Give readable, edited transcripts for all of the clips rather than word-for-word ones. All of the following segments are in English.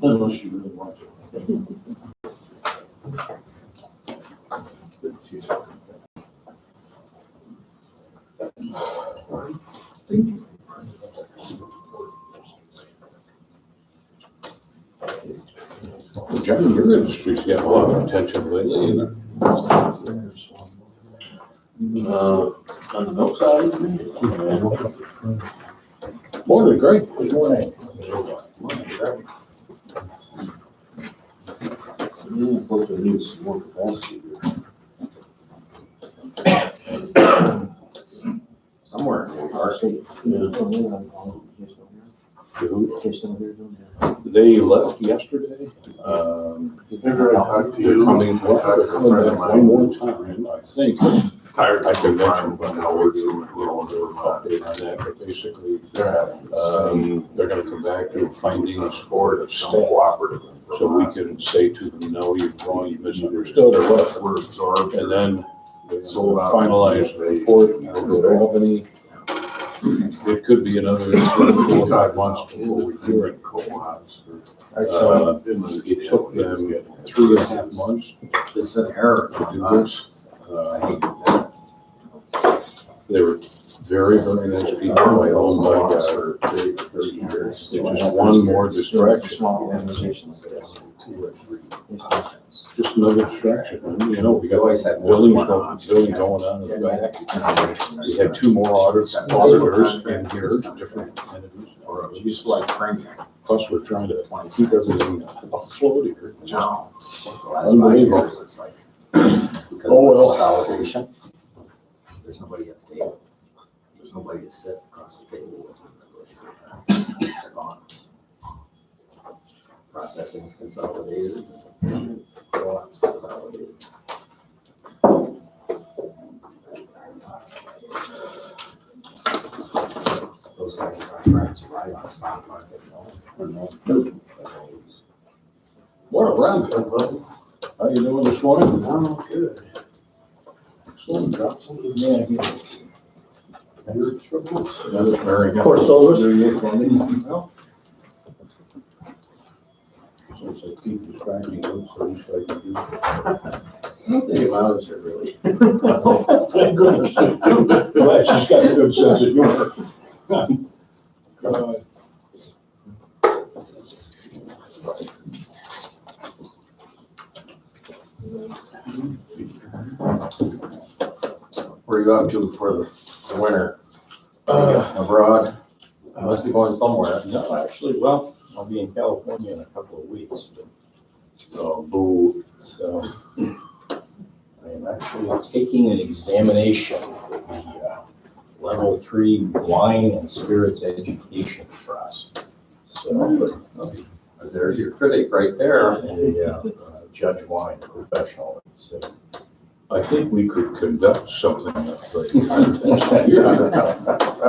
Unless you really want to. John, your industry's getting a lot of attention lately, isn't it? On the milk side? Morning, Greg. Good morning. Yeah, hopefully it needs some more capacity here. Somewhere in the market. They left yesterday. Remember I talked to They're you? coming, I talked to a coming friend back of one mine. more time, I think. Tired I of can trying mention to when find I'll out work where through you a little update on that, but basically, they're having. they're gonna come back to findings for the Some state. cooperative. So we can say to them, no, you're wrong, you misunderstood, or whatever. We're absorbed. And then they Sold out. finalize the report, and go to Albany. It could be another 4 or 5 months before we hear it. Co-ops. It took them 3.5 months It's an error. to do this. They were very, very nice people. I owned my guy for 30 years. It's just one more distraction. Small organizations. 2 or 3. Just another distraction. And, you know, we got Always had more building going going on. on in the back. We had 2 more auditors in here, different entities. Used to like Frank. Plus, we're trying to keep everything afloat here. No. The last 5 years, it's like. Because Oh, well. of consolidation. There's nobody at the table. There's nobody to sit across the table with. They're gone. Processing is consolidated. Co-op's consolidated. Those guys are trying to ride on spot market. What around here, buddy? How you doing this morning? Oh, good. Excellent. Drop something. Yeah. Very good. Course over. Since I keep distracting you, so at least I can do. I don't think about it really. Thank goodness. Glad she's got a good sense of humor. God. Where are you up to for the winter? Abroad? I must be going somewhere. No, actually, well, I'll be in California in a couple of weeks, but, Boo. so, I am actually taking an examination with the Level 3 Wine and Spirits Education Trust. So, There's your critic right there. a Judge Wine professional. So, I think we could conduct something that way.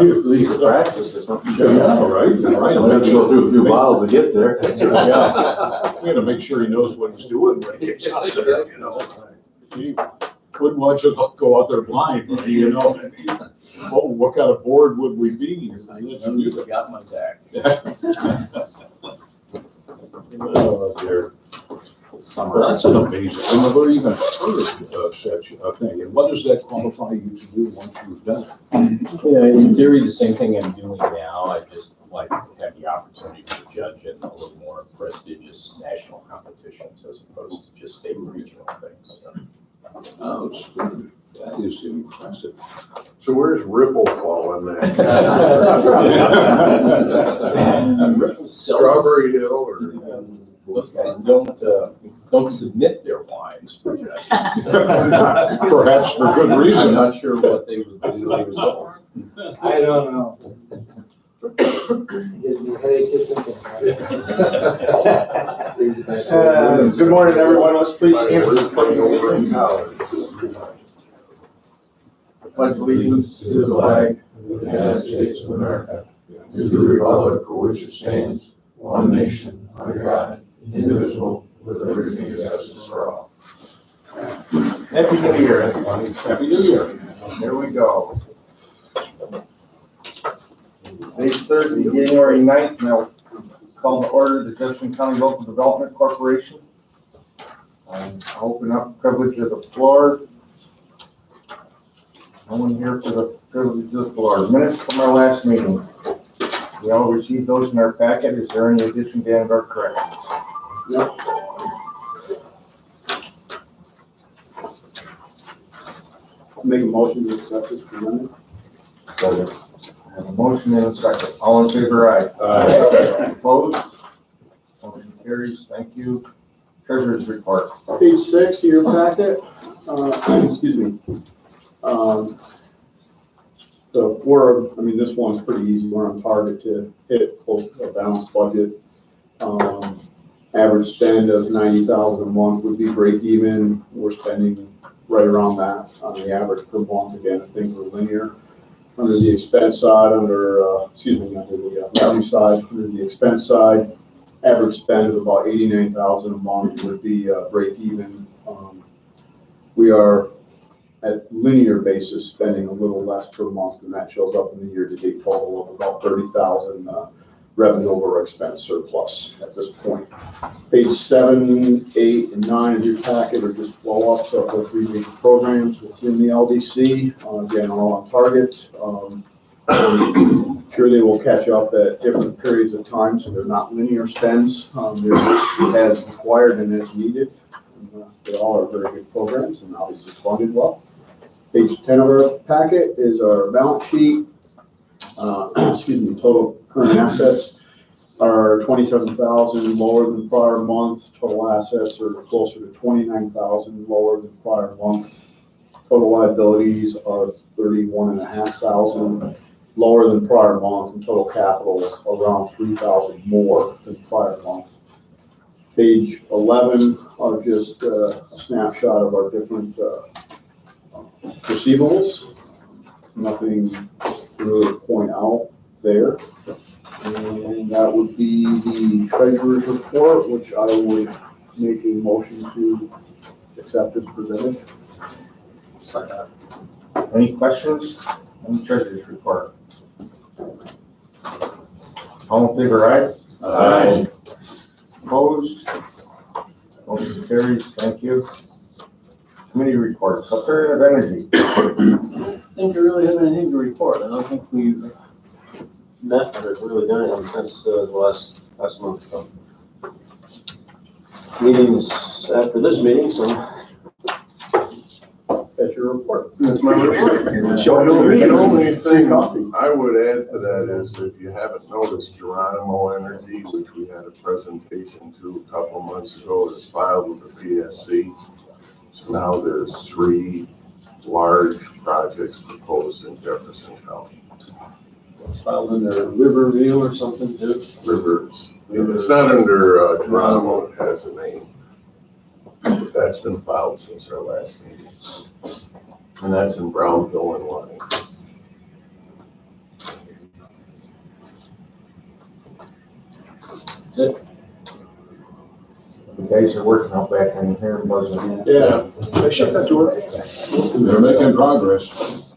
At least practice is not. Yeah, right, right. I'll have to go through a few bottles to get there. Yeah. We gotta make sure he knows what he's doing when he gets out there, you know. He wouldn't want you to go out there blind, you know. Oh, what kind of board would we be? you got my back. Oh, dear. Summer. Well, that's an amazing, I never even heard of such a thing. And what does that qualify you to do once you've done it? Yeah, in theory, the same thing I'm doing now. I just like to have the opportunity to judge in a little more prestigious national competitions as opposed to just state and regional things. So, Oh, Steve, that is impressive. So where's Ripple fall in that? Strawberry Hill or? Those guys don't submit their wines for judging. So Perhaps for good I'm reason. not sure what they would do with the results. I don't know. Gives me a headache just thinking about it. Good morning, everyone. Let's please stand for this pledge. Over in college. Pledge allegiance To the flag of the United States of America, to the republic for which it stands, one nation, under God, indivisible, with liberty and justice for all. Happy New Year, everyone. Happy New Year. Here we go. Today's Thursday, January 9th. Now, Call to order the Jefferson County Local Development Corporation. I'll open up privilege of the floor. No one here for the privilege of the floor. Minutes from our last meeting. We all received those in our packet. Is there any addition to any of our corrections? No. Make a motion to accept this presented. Second. I have a motion and a second. All in favor, aye. Aye. Opposed? Motion carries. Thank you. Treasurer's report. Page 6 of your packet, excuse me. So this one's pretty easy. We're on target to hit close to a balanced budget. Average spend of 90,000 a month would be break even. We're spending right around that on the average per month. Again, if things were linear. Under the expense side, under the revenue side, under the expense side, average spend of about 89,000 a month would be break even. We are at linear basis spending a little less per month, and that shows up in the year-to-date total of about 30,000 revenue over expense surplus at this point. Page 7, 8, and 9 of your packet are just blow-ups of the 3 major programs within the LDC. Again, all on target. Sure, they will catch up at different periods of time, so they're not linear spends. They're as required and as needed. They all are very good programs and obviously funded well. Page 10 of our packet is our balance sheet. Total current assets are 27,000 lower than prior month. Total assets are closer to 29,000 lower than prior month. Total liabilities are 31,500 lower than prior month, and total capital is around 3,000 more than prior month. Page 11 are just a snapshot of our different receivables. Nothing to really point out there. And that would be the treasurer's report, which I would make a motion to accept as presented. Second. Any questions on the treasurer's report? All in favor, aye? Aye. Opposed? Motion carries. Thank you. Committee reports. Secretary of Energy. I don't think I really have anything to report. I don't think we've met or really done anything since the last month. So. Meetings after this meeting, so. That's your report. That's my report. Show it over. The only thing Coffee. I would add to that is, if you haven't noticed, Geronimo Energy, which we had a presentation to a couple of months ago, is filed with the PSC. So now there's 3 large projects proposed in Jefferson County. It's filed under Riverview or something too. Rivers. It's not under Geronimo, it has a name. But that's been filed since our last meeting. And that's in Brownville and Waddington. You guys are working out back in here, wasn't it? Yeah. They shut that door. They're making progress,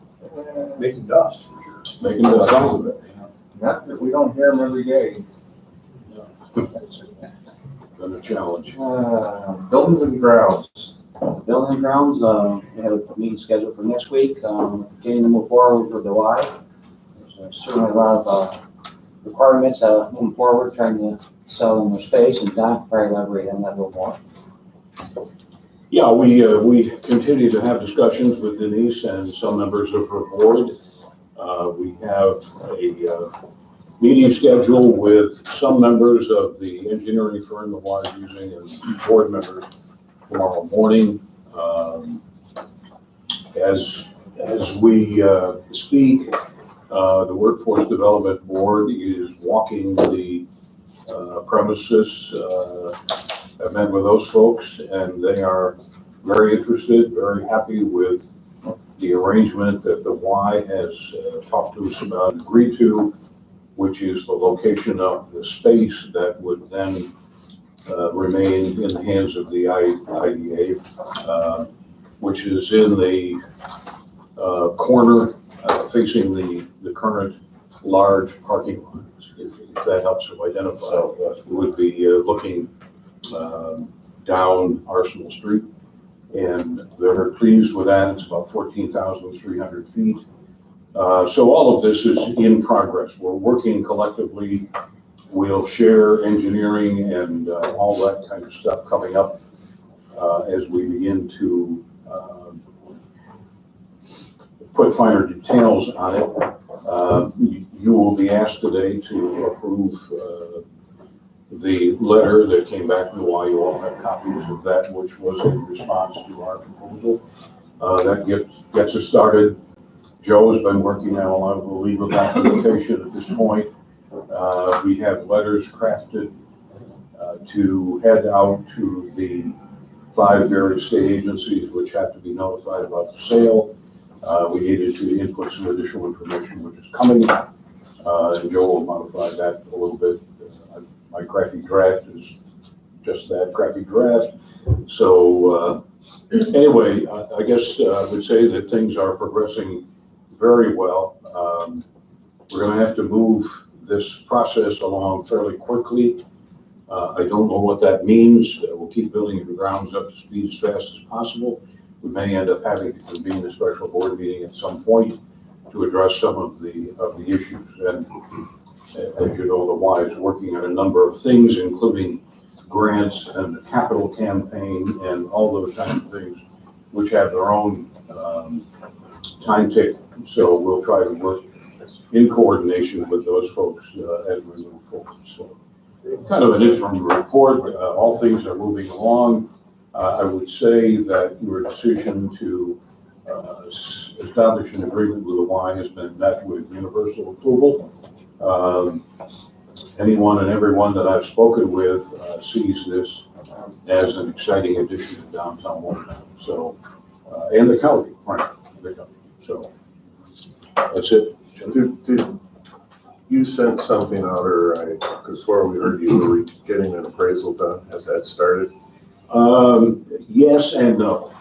Making dust. making the sounds of it. Not that we don't hear them every day. Been a challenge. Buildings and grounds. Building and grounds, we have a meeting scheduled for next week, continuing to move forward with the Y. There's certainly a lot of requirements moving forward, trying to sell them their space, and Don can probably elaborate on that a little more. Yeah, we continue to have discussions with Denise and some members of her board. We have a meeting scheduled with some members of the engineering firm that we're using and board members tomorrow morning. As we speak, the Workforce Development Board is walking the premises. I've met with those folks, and they are very interested, very happy with the arrangement that the Y has talked to us about, agreed to, which is the location of the space that would then remain in the hands of the IDA, which is in the corner facing the current large parking lots, if that helps to identify. We would be looking down Arsenal Street, and they're pleased with that. It's about 14,300 feet. So all of this is in progress. We're working collectively. We'll share engineering and all that kind of stuff coming up as we begin to put finer details on it. You will be asked today to approve the letter that came back from Hawaii. You all have copies of that, which was in response to our proposal. That gets us started. Joe has been working on a lot of the legal documentation at this point. We have letters crafted to head out to the 5 various state agencies which have to be notified about the sale. We needed to input some additional information which is coming, and Joe will modify that a little bit. My crappy draft is just that, crappy draft. So anyway, I guess I would say that things are progressing very well. We're going to have to move this process along fairly quickly. I don't know what that means. We'll keep building the grounds up to speed as fast as possible. We may end up having to convene a special board meeting at some point to address some of the issues. And as you know, the Y is working on a number of things, including grants and the capital campaign and all those kinds of things, which have their own time tick. So we'll try to work in coordination with those folks as we move forward. So kind of an interim report. All things are moving along. I would say that your decision to establish an agreement with the Y has been met with universal approval. Anyone and everyone that I've spoken with sees this as an exciting addition to downtown Morgantown. So, and the county, right? The county. So that's it. Did you sent something out, or I could swear we heard you were getting an appraisal done? Has that started? Yes and no.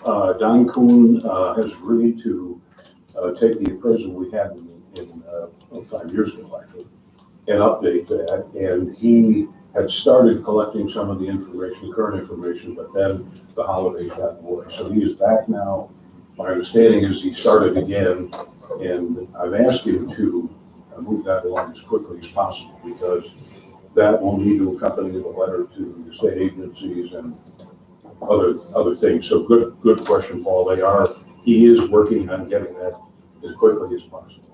Don Kuhn has agreed to take the appraisal we had in 5 years ago, actually, and update that. And he had started collecting some of the information, current information, but then the holidays got in the way. So he is back now. My understanding is he started again, and I've asked him to move that along as quickly as possible, because that will need to accompany the letter to the state agencies and other things. So good question, Paul. He is working on getting that as quickly as possible.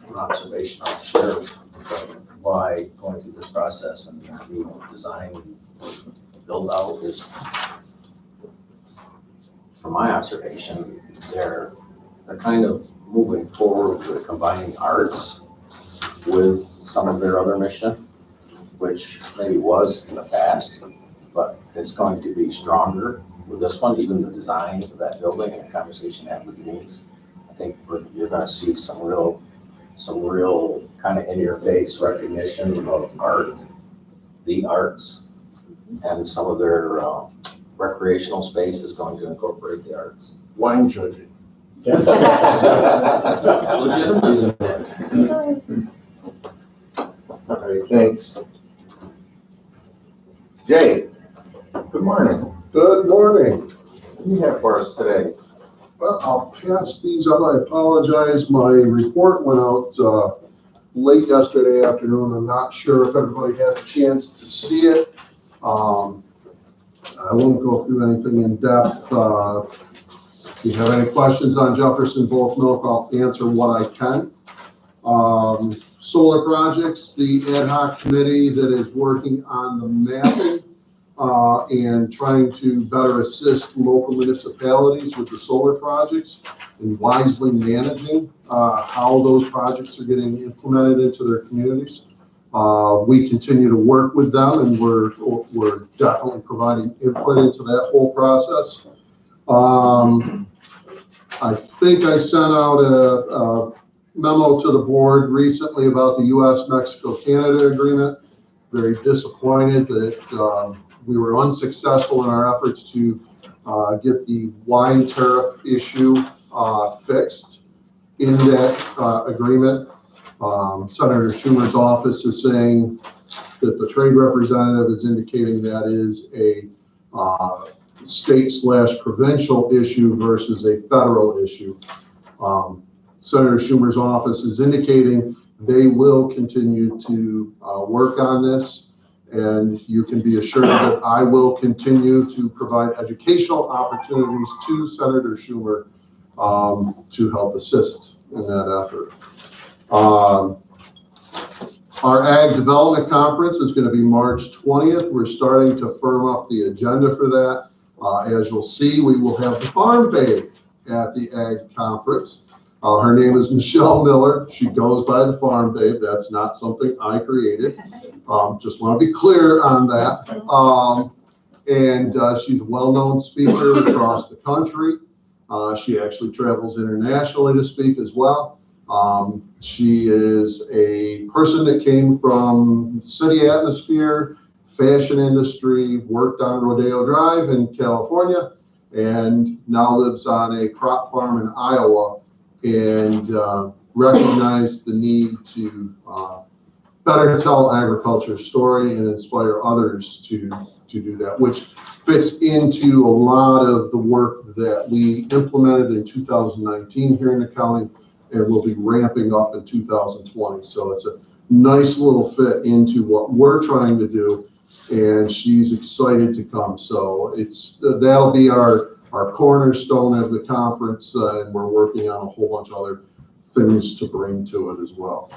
An observation I'll share why going through this process and the design and build out is, from my observation, they're kind of moving forward with combining arts with some of their other mission, which maybe was in the past, but it's going to be stronger with this one. Even the design of that building and the conversation I had with Denise, I think you're going to see some real kind of in your face recognition of art, the arts, and some of their recreational space is going to incorporate the arts. Wine judging. All right, thanks. Jay, good morning. Good morning. What do you have for us today? Well, I'll pass these out. I apologize. My report went out late yesterday afternoon. I'm not sure if everybody had a chance to see it. I won't go through anything in depth. If you have any questions on Jefferson Bulk Milk, I'll answer what I can. Solar projects, the ad hoc committee that is working on the mapping and trying to better assist local municipalities with the solar projects and wisely managing how those projects are getting implemented into their communities. We continue to work with them, and we're definitely providing input into that whole process. I think I sent out a memo to the board recently about the U.S.-Mexico-Canada agreement. Very disappointed that we were unsuccessful in our efforts to get the wine tariff issue fixed. in that agreement. Senator Schumer's office is saying that the trade representative is indicating that is a state/provincial issue versus a federal issue. Senator Schumer's office is indicating they will continue to work on this, and you can be assured that I will continue to provide educational opportunities to Senator Schumer to help assist in that effort. Our Ag Development Conference is going to be March 20th. We're starting to firm up the agenda for that. As you'll see, we will have the Farm Babe at the Ag Conference. Her name is Michelle Miller. She goes by the Farm Babe. That's not something I created. Just want to be clear on that. She's a well-known speaker across the country. She actually travels internationally to speak as well. She is a person that came from city atmosphere, fashion industry, worked on Rodeo Drive in California, and now lives on a crop farm in Iowa, and recognized the need to better tell agriculture's story and inspire others to do that, which fits into a lot of the work that we implemented in 2019 here in the county, and we'll be ramping up in 2020. So it's a nice little fit into what we're trying to do, and she's excited to come. So that'll be our cornerstone of the conference, and we're working on a whole bunch of other things to bring to it as well.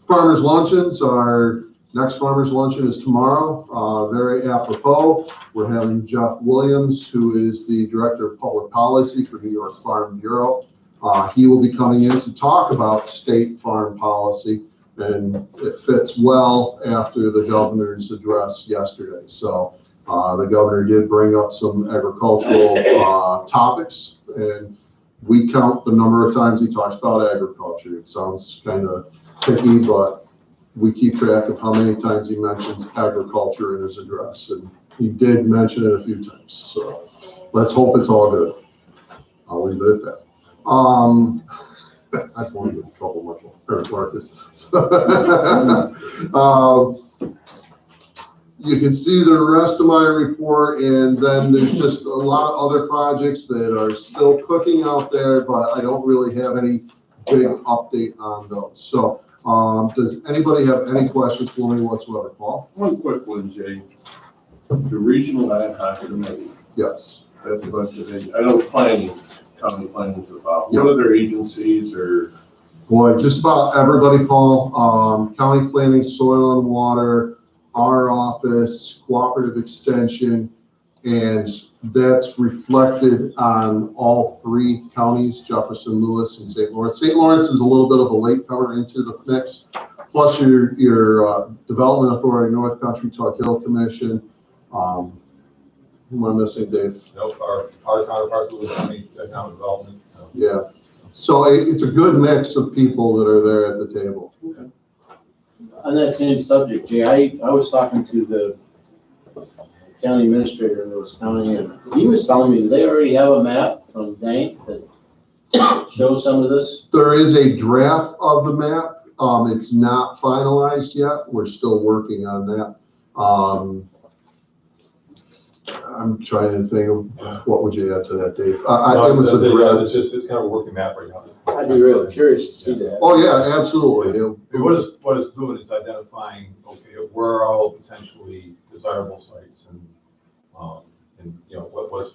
Farmers Luncheons, our next Farmers Luncheon is tomorrow. Very apropos, we're having Jeff Williams, who is the Director of Public Policy for New York Farm Bureau. He will be coming in to talk about state farm policy, and it fits well after the governor's address yesterday. So the governor did bring up some agricultural topics, and we count the number of times he talks about agriculture. It sounds kind of picky, but we keep track of how many times he mentions agriculture in his address, and he did mention it a few times. So let's hope it's all good. I'll leave it at that. I don't want to get in trouble, Marshall. Marcus. You can see the rest of my report, and then there's just a lot of other projects that are still cooking out there, but I don't really have any big update on those. So does anybody have any questions for me whatsoever? Paul? One quick one, Jay. The Regional Ad Hoc Committee, Yes. that's a bunch of, I know planning, county planning is about. Yeah. What other agencies or? Boy, just about everybody, Paul. County Planning, Soil and Water, our office, Cooperative Extension, and that's reflected on all three counties, Jefferson, Lewis, and St. Lawrence. St. Lawrence is a little bit of a latecomer into the mix, plus your Development Authority, North Country Tuck Hill Commission. Who am I missing, Dave? Nope, our counterparts will County Economic Development. Yeah. So it's a good mix of people that are there at the table. Okay. On that same subject, Jay, I was talking to the county administrator in Lewis County, and he was telling me they already have a map from Dank that shows some of this. There is a draft of the map. It's not finalized yet. We're still working on that. I'm trying to think of what would you add to that, Dave? It was a draft. It's kind of a working map right now. I'd be really curious to see that. Oh, yeah, absolutely. What it's doing is identifying, okay, where are all potentially desirable sites and what was,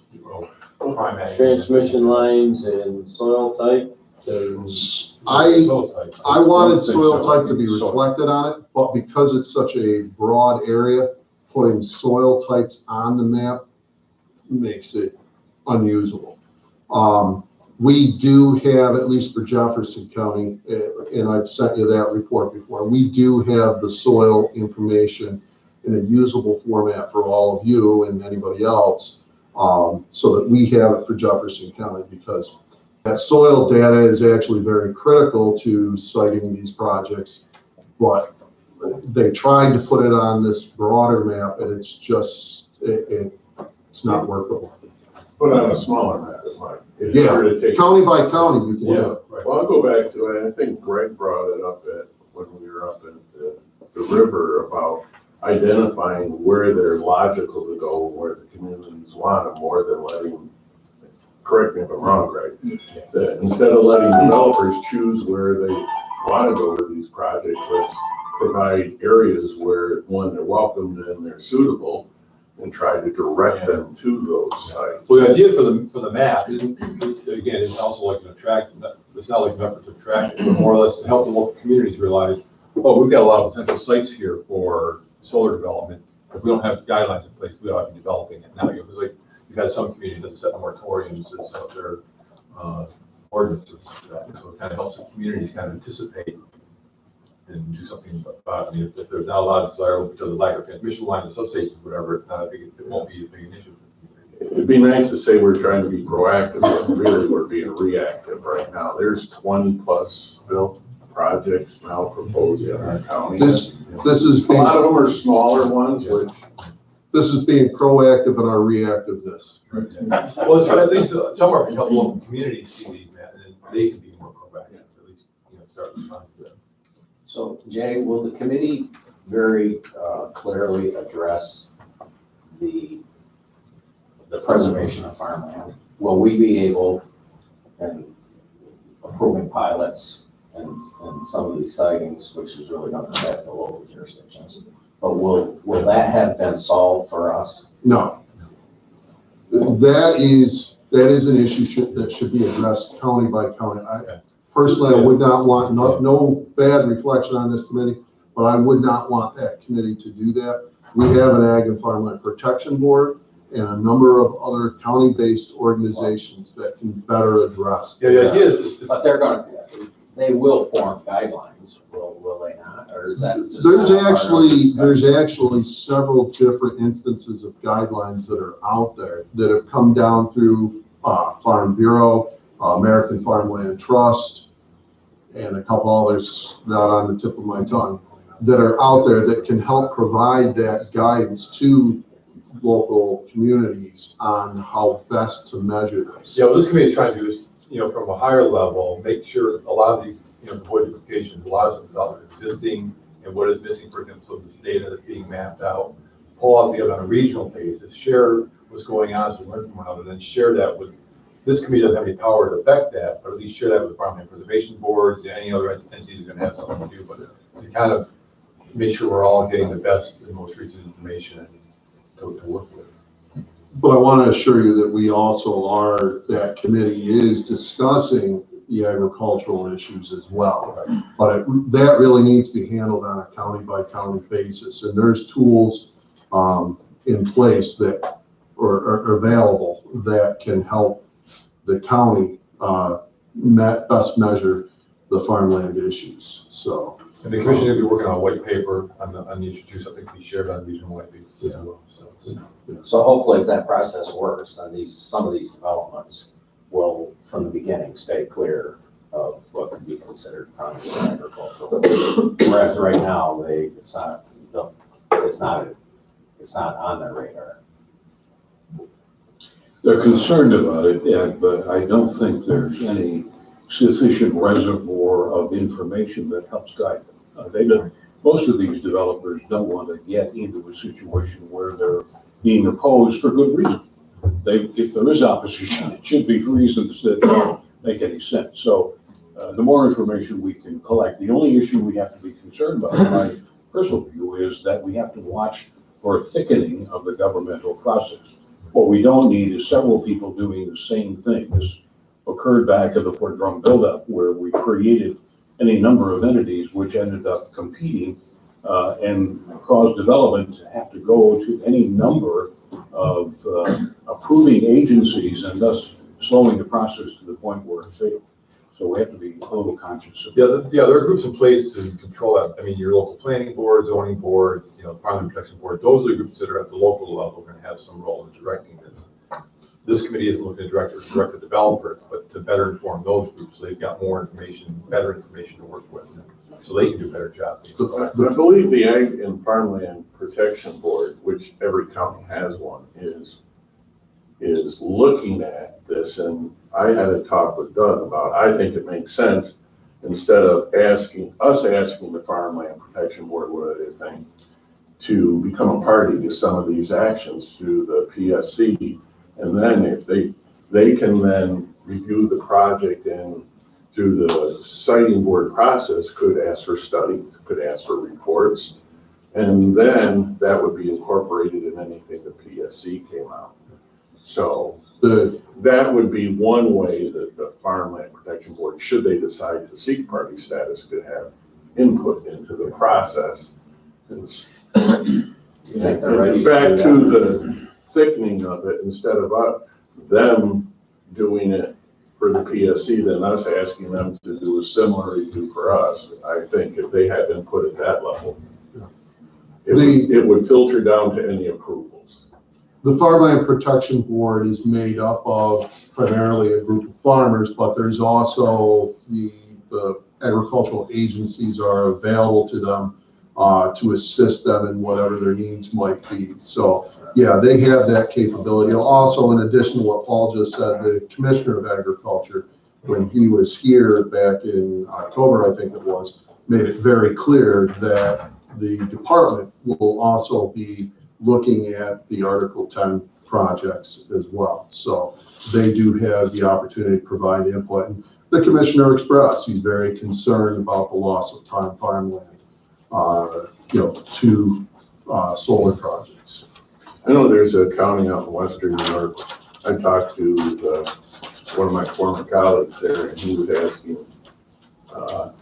prime ag. Transmission lines and soil type. I wanted soil type to be reflected on it, but because it's such a broad area, putting soil types on the map makes it unusable. We do have, at least for Jefferson County, and I've sent you that report before, we do have the soil information in a usable format for all of you and anybody else, so that we have it for Jefferson County, because that soil data is actually very critical to citing these projects. But they tried to put it on this broader map, and it's just, it's not workable. But on a smaller map, Mike. It's Yeah, sure to take- county by county, you can do it. Well, I'll go back to it. I think Greg brought it up when we were up at the river about identifying where they're logical to go, where the communities want them, more than letting, correct me if I'm wrong, Greg, that instead of letting developers choose where they want to go with these projects, let's provide areas where, one, they're welcomed and they're suitable, and try to direct them to those sites. Well, the idea for the map isn't, again, it's also like an it's not like an effort to attract, but more or less to help the local communities realize, oh, we've got a lot of potential sites here for solar development. If we don't have guidelines in place, we ought to be developing it now. Like, you've had some communities that set moratoriums as their ordinances for that. So it kind of helps the communities kind of anticipate and do something about, I mean, if there's not a lot of desire because of the lack of transmission lines or substations, whatever, it's not a big, it won't be a big issue. It'd be nice to say we're trying to be proactive, but really we're being reactive right now. There's 20+ built projects now proposed in our county. This is A being, lot of them are smaller ones, which this is being proactive in our reactiveness. Well, so at least somewhere a couple local communities see these, man, and then they can be more proactive, at least, start responding to them. So Jay, will the committee very clearly address the preservation of farmland? Will we be able, and approving pilots and some of these sightings, which is really going to affect the local jurisdictions, but will that have been solved for us? No. That is an issue that should be addressed county by county. Personally, I would not want, no bad reflection on this committee, but I would not want that committee to do that. We have an Ag and Farmland Protection Board and a number of other county-based organizations that can better address. Yeah, the idea is, But they will form guidelines, will they not? Or is that just? There's actually several different instances of guidelines that are out there that have come down through Farm Bureau, American Farmland Trust, and a couple others not on the tip of my tongue that are out there that can help provide that guidance to local communities on how best to measure this. yeah, what this committee is trying to do is, from a higher level, make sure a lot of these, void duplications, a lot of stuff is existing and what is missing for them. So this data that's being mapped out, pull out together on a regional basis, share what's going on as we learn from one another, then share that with, this committee doesn't have any power to affect that, but at least share that with the farmland preservation boards, any other entities are going to have something to do, but to kind of make sure we're all getting the best and most recent information to work with. But I want to assure you that we also are, that committee is discussing the agricultural issues as well. But that really needs to be handled on a county by county basis. And there's tools in place that are available that can help the county best measure the farmland issues. So. And the commission will be working on a white paper on the issue too, something to be shared on regional white papers as well. So hopefully if that process works, then some of these developments will, from the beginning, stay clear of what could be considered primary agricultural. Whereas right now, it's not on their radar. They're concerned about it, Ed, but I don't think there's any sufficient reservoir of information that helps guide them. Most of these developers don't want to get into a situation where they're being opposed for good reason. If there is opposition, it should be for reasons that don't make any sense. So the more information we can collect, the only issue we have to be concerned about, in my personal view, is that we have to watch for thickening of the governmental process. What we don't need is several people doing the same thing. This occurred back at the Fort Drum buildup, where we created any number of entities which ended up competing and caused development to have to go to any number of approving agencies, and thus slowing the process to the point where it failed. So we have to be a little conscious of that. Yeah, there are groups in place to control that. I mean, your local planning board, zoning board, farmland protection board, those are the groups that are at the local level going to have some role in directing this. This committee isn't looking to direct the developers, but to better inform those groups so they've got more information, better information to work with, so they can do a better job. I believe the Ag and Farmland Protection Board, which every county has one, is is looking at this, and I had a talk with Doug about, I think it makes sense, instead of asking the Farmland Protection Board what they think, to become a party to some of these actions through the PSC. And then if they can then review the project and through the siting board process, could ask for studies, could ask for reports. And then that would be incorporated in anything the PSC came out. So that would be one way that the Farmland Protection Board, should they decide to seek party status, could have input into the process. Back to the thickening of it, instead of them doing it for the PSC, then us asking them to do a similar review for us. I think if they had input at that level, it would filter down to any approvals. The Farmland Protection Board is made up of primarily a group of farmers, but there's also the agricultural agencies are available to them to assist them in whatever their needs might be. So yeah, they have that capability. Also, in addition to what Paul just said, the Commissioner of Agriculture, when he was here back in October, I think it was, made it very clear that the department will also be looking at the Article 10 projects as well. So they do have the opportunity to provide input. And the Commissioner expressed he's very concerned about the loss of prime farmland, to solar projects. I know there's a county out in western New York. I talked to one of my former colleagues there, and he was asking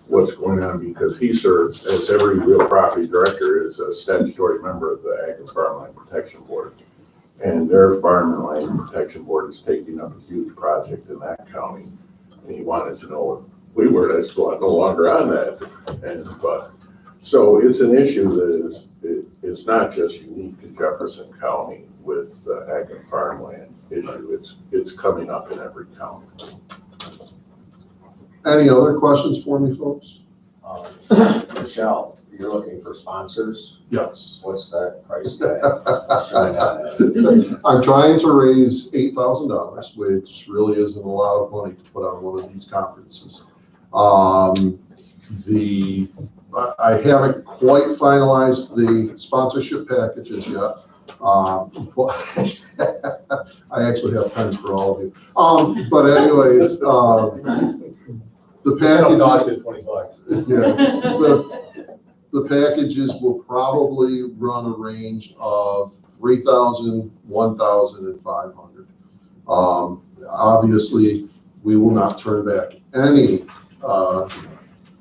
what's going on, because he serves, as every real property director, is a statutory member of the Ag and Farmland Protection Board. And their Farm and Land Protection Board is taking up a huge project in that county. And he wanted to know if we were no longer on that. So it's an issue that it's not just unique to Jefferson County with the Ag and Farmland issue. It's coming up in every county. Any other questions for me, folks? Michelle, you're looking for sponsors? Yes. What's that price tag? I'm trying to raise $8,000, which really isn't a lot of money to put on one of these conferences. I haven't quite finalized the sponsorship packages yet. But I actually have pens for all of you. But anyways, the packages, yeah, the packages will probably run a range of $3,000, $1,000, and $500. Obviously, we will not turn back any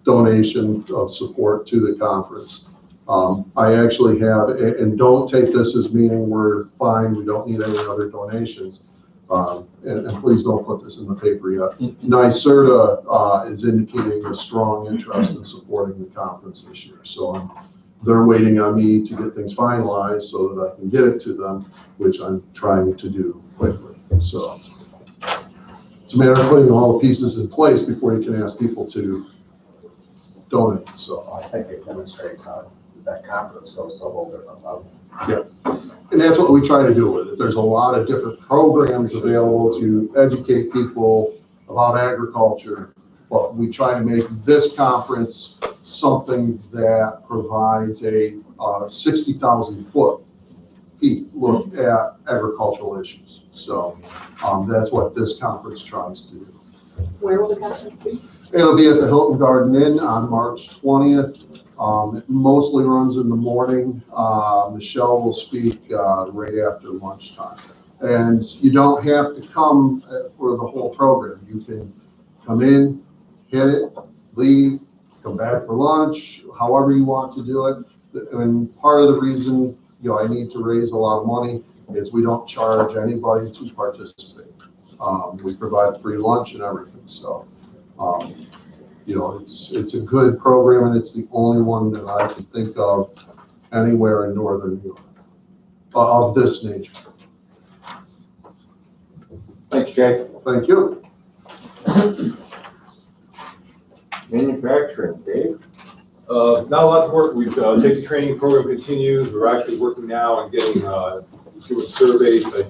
donation of support to the conference. I actually have, and don't take this as meaning we're fine, we don't need any other donations. And please don't put this in the paper yet. NYSERDA is indicating a strong interest in supporting the conference this year. So they're waiting on me to get things finalized so that I can get it to them, which I'm trying to do quickly. So it's a matter of putting all the pieces in place before you can ask people to donate. So I think it demonstrates how that conference goes to a whole different level. yeah. And that's what we try to do with it. There's a lot of different programs available to educate people about agriculture, but we try to make this conference something that provides a 60,000 feet look at agricultural issues. So that's what this conference tries to do. Where will the conference be? It'll be at the Hilton Garden Inn on March 20th. It mostly runs in the morning. Michelle will speak right after lunchtime. And you don't have to come for the whole program. You can come in, hit it, leave, come back for lunch, however you want to do it. And part of the reason, I need to raise a lot of money is we don't charge anybody to participate. We provide free lunch and everything. So, it's a good program, and it's the only one that I can think of anywhere in northern New York of this nature. Thanks, Jay. Thank you. Manufacturing, Dave? Not a lot of work. We've safety training program continues. We're actually working now on getting doing surveys. I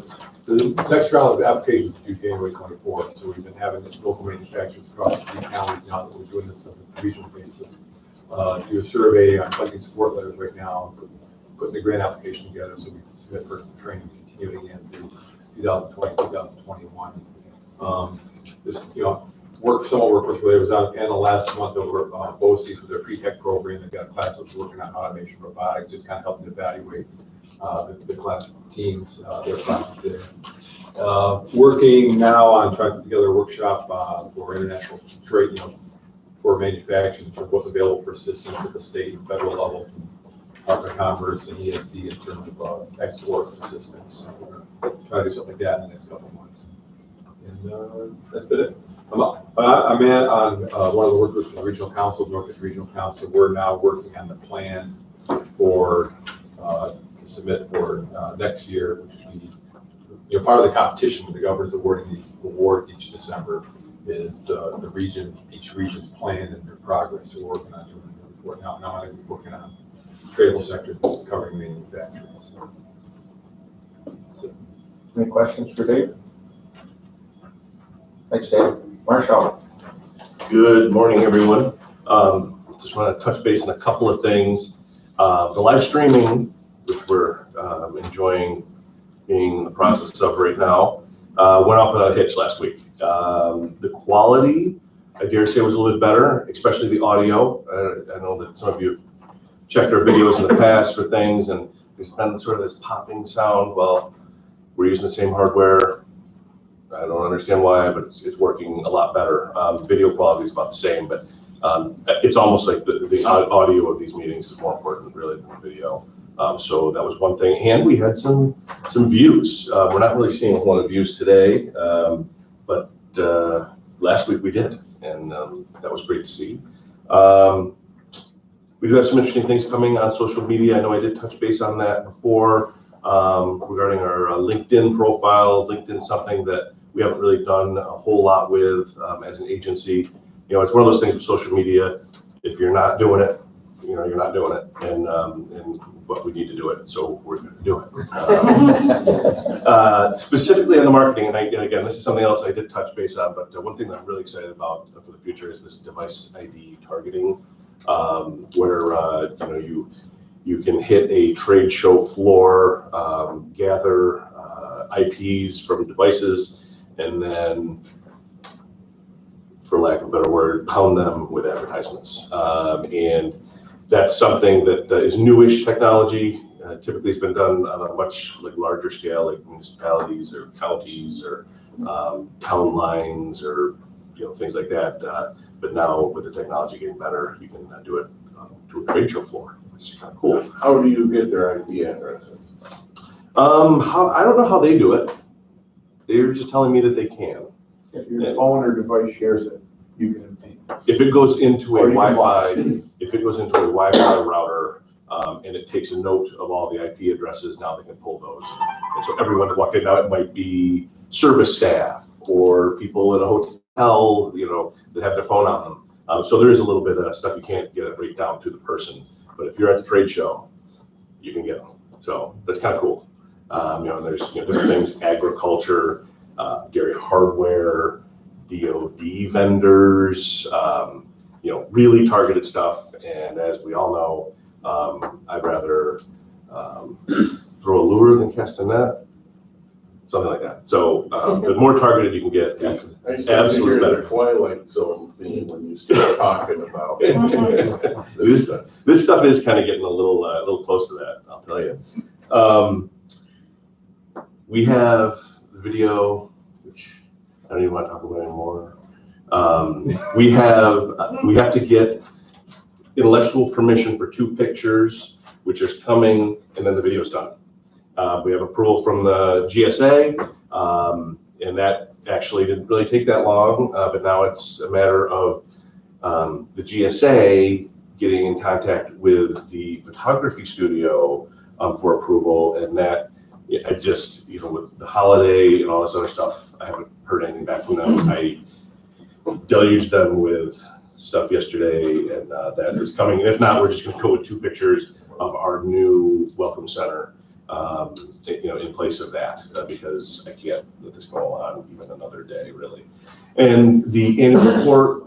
The next round of applications is due January 24th, so we've been having local manufacturers across the 3 counties now that we're doing this on a regional basis. Do a survey on collecting support letters right now, putting the grant application together so we can submit for training continuing into 2020, 2021. This, somewhat workforce related was on panel last month over BOCES with their pre-tech program. They've got a class that's working on automation robotics, just kind of helping evaluate the class teams, their project there. Working now on trying to put together a workshop for international trade, for manufacturing, for what's available for assistance at the state and federal level, Department of Commerce and ESD in terms of export assistance. So we're going to try to do something like that in the next couple of months. And that's been it. I'm on one of the work groups from the Regional Council, Northeast Regional Council. We're now working on the plan for to submit for next year, which would be part of the competition with the governor's awarding these awards each December is each region's plan and their progress. So we're working on doing the report now. Now I'm working on tradable sector covering manufacturing. So. Any questions for Dave? Thanks, Dave. Marshall. Good morning, everyone. Just want to touch base on a couple of things. The live streaming, which we're enjoying being in the process of right now, went off without a hitch last week. The quality, I dare say, was a little bit better, especially the audio. I know that some of you have checked our videos in the past for things, and there's been sort of this popping sound. Well, we're using the same hardware. I don't understand why, but it's working a lot better. Video quality is about the same, but it's almost like the audio of these meetings is more important really than the video. So that was one thing. And we had some views. We're not really seeing a lot of views today, but last week we did, and that was great to see. We do have some interesting things coming on social media. I know I did touch base on that before regarding our LinkedIn profile. LinkedIn's something that we haven't really done a whole lot with as an agency. It's one of those things with social media. If you're not doing it, you're not doing it, and but we need to do it, so we're going to do it. Specifically on the marketing, and again, this is something else I did touch base on, but one thing that I'm really excited about for the future is this device ID targeting, where you can hit a trade show floor, gather IPs from devices, and then, for lack of a better word, pound them with advertisements. And that's something that is newish technology. Typically, it's been done on a much larger scale, like municipalities or counties or town lines or things like that. But now, with the technology getting better, you can do it to a trade show floor, which is kind of cool. How do you get their IP addresses? I don't know how they do it. They're just telling me that they can. If your phone or device shares it, you can obtain. If it goes into a Wi-Fi router, and it takes a note of all the IP addresses, now they can pull those. And so everyone that walked in, now it might be service staff or people in a hotel, that have their phone on them. So there is a little bit of stuff you can't get it right down to the person, but if you're at the trade show, you can get them. So that's kind of cool. And there's different things, agriculture, dairy hardware, DoD vendors, really targeted stuff. And as we all know, I'd rather throw a lure than cast a net, something like that. So the more targeted you can get, absolutely better. The Twilight Zone theme when you start talking about this stuff is kind of getting a little close to that, I'll tell you. We have the video, which I don't even want to talk about anymore. We have to get intellectual permission for 2 pictures, which is coming, and then the video's done. We have approval from the GSA, and that actually didn't really take that long, but now it's a matter of the GSA getting in contact with the photography studio for approval, and that I just, with the holiday and all this other stuff, I haven't heard anything back from them. I deluged them with stuff yesterday, and that is coming. If not, we're just going to go with 2 pictures of our new welcome center, in place of that, because I can't let this go on even another day, really. And the annual report,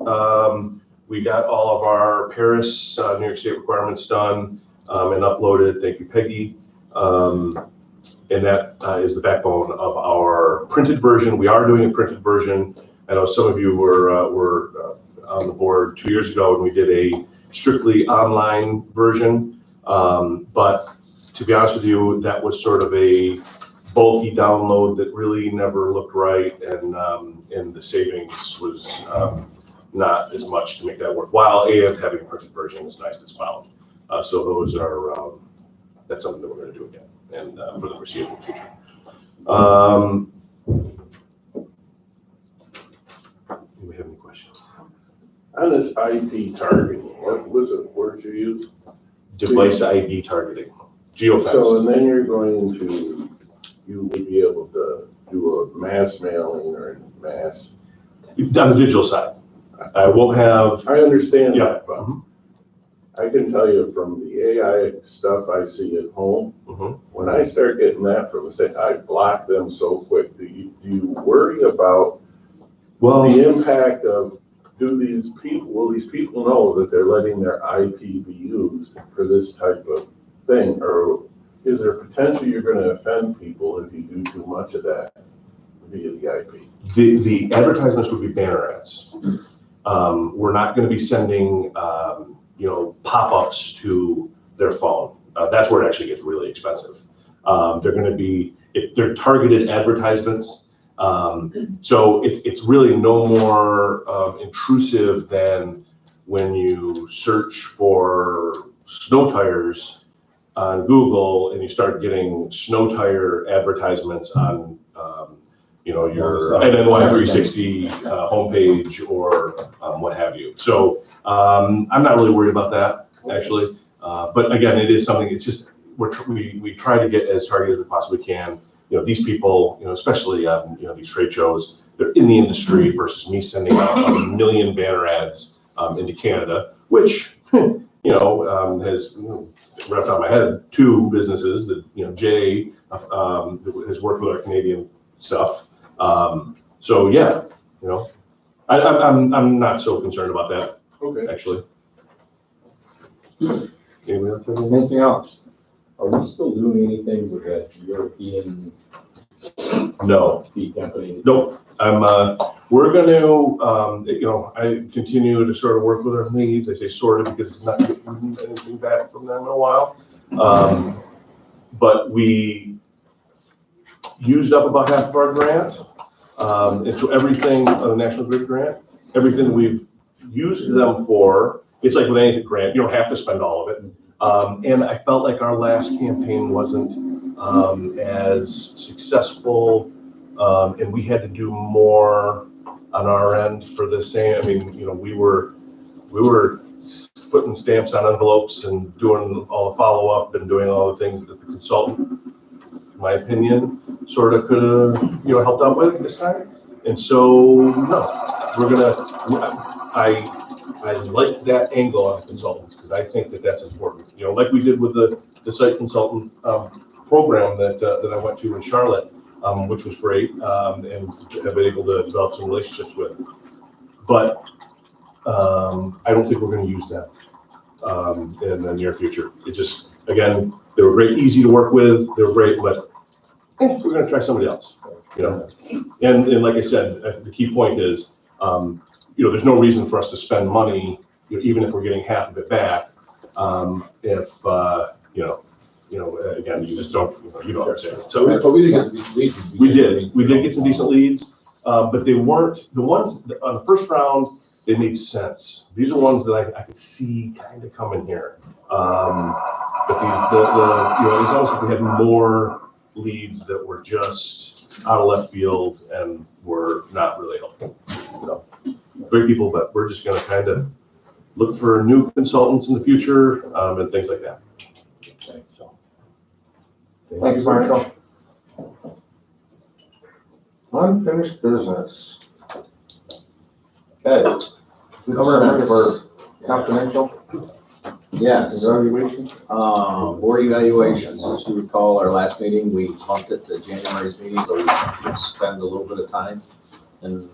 we got all of our Paris, New York State requirements done and uploaded. Thank you, Peggy. And that is the backbone of our printed version. We are doing a printed version. I know some of you were on the board 2 years ago when we did a strictly online version. But to be honest with you, that was sort of a bulky download that really never looked right, and the savings was not as much to make that worthwhile. And having a printed version is nice. It's bound. So those are that's something that we're going to do again, and for the foreseeable future. Do we have any questions? On this IP targeting, what was it, word you used? Device ID targeting, geofence. So, and then you're going to, you would be able to do a mass mailing or mass. On the digital side, I won't have. I understand Yeah. that, but I can tell you from the AI stuff I see at home, when I start getting that from the state, I block them so quick. Do you worry about the impact of, will these people know that they're letting their IP be used for this type of thing? Or is there potential you're going to offend people if you do too much of that via the IP? The advertisements would be banner ads. We're not going to be sending pop-ups to their phone. That's where it actually gets really expensive. They're going to be, they're targeted advertisements. So it's really no more intrusive than when you search for snow tires on Google and you start getting snow tire advertisements on your NN1 360 homepage or what have you. So I'm not really worried about that, actually. But again, it is something, it's just, we try to get as targeted as we possibly can. These people, especially on, these trade shows, they're in the industry versus me sending out 1 million banner ads into Canada, which, has wrapped on my head 2 businesses that, Jay has worked with our Canadian stuff. So yeah, I'm not so concerned about that. Okay. Actually. Anything else? Are we still doing anything with that European feed company? Nope. We're going to, I continue to sort of work with our leads. I say sort of because it's not getting anything back from them in a while. But we used up about half of our grant. And so everything on the National Grid grant, everything we've used them for, it's like with any grant, you don't have to spend all of it. And I felt like our last campaign wasn't as successful, and we had to do more on our end for the same. I mean, we were putting stamps on envelopes and doing all the follow-up and doing all the things that the consultant, in my opinion, sort of could have, helped out with this time. And so, no, we're gonna, I like that angle on consultants because I think that that's important. Like we did with the site consultant program that I went to in Charlotte, which was great, and have been able to develop some relationships with. But I don't think we're going to use that in the near future. It just, again, they were great, easy to work with. They were great, but we're going to try somebody else. And like I said, the key point is, there's no reason for us to spend money, even if we're getting half of it back. If again, you just don't, you know what I'm saying. So, but we did get some decent leads. We did get some decent leads, but they weren't the ones on the first round. They made sense. These are ones that I could see kind of coming here. But it's almost like we had more leads that were just out of left field and were not really helpful. Great people, but we're just going to kind of look for new consultants in the future and things like that. Thanks, so. Thanks, Marshall. Unfinished business. Okay. Cover for confidential. Yes. Evaluation? Board evaluations, as you recall, our last meeting, we bumped it to January's meeting, so we could spend a little bit of time in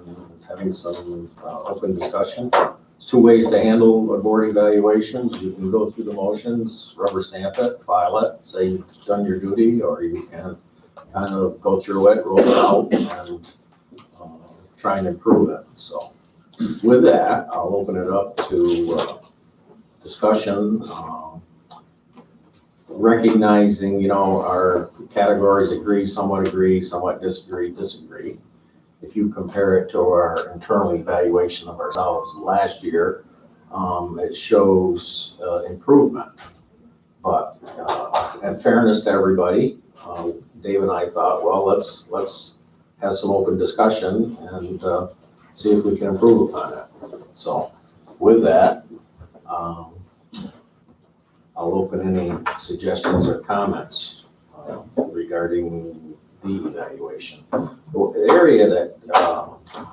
having some open discussion. There's two ways to handle a board evaluations. You can go through the motions, rubber stamp it, file it, say you've done your duty, or you can kind of go through it, roll it out, and try and improve it. So with that, I'll open it up to discussion, recognizing, you know, our categories agree, somewhat disagree. If you compare it to our internal evaluation of ourselves last year, it shows improvement. But in fairness to everybody, Dave and I thought, well, let's have some open discussion and see if we can improve upon it. So with that, I'll open any suggestions or comments regarding the evaluation. The area that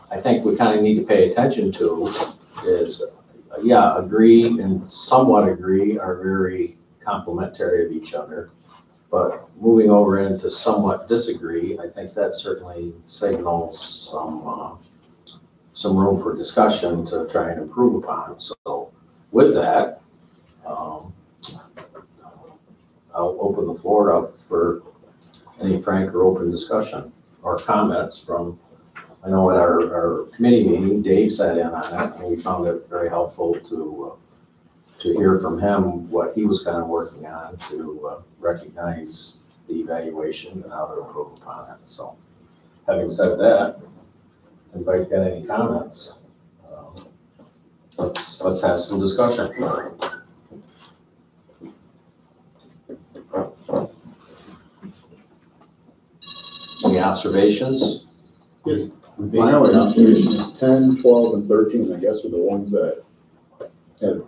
I think we kind of need to pay attention to is, yeah, agree and somewhat agree are very complementary of each other. But moving over into somewhat disagree, I think that certainly signals some room for discussion to try and improve upon. So with that, I'll open the floor up for any frank or open discussion or comments from, I know at our committee meeting, Dave sat in on it, and we found it very helpful to hear from him what he was kind of working on to recognize the evaluation and how to improve upon it. So having said that, if anybody's got any comments, let's have some discussion. Any observations? Yes. My only observation is 10, 12, and 13, I guess, are the ones that have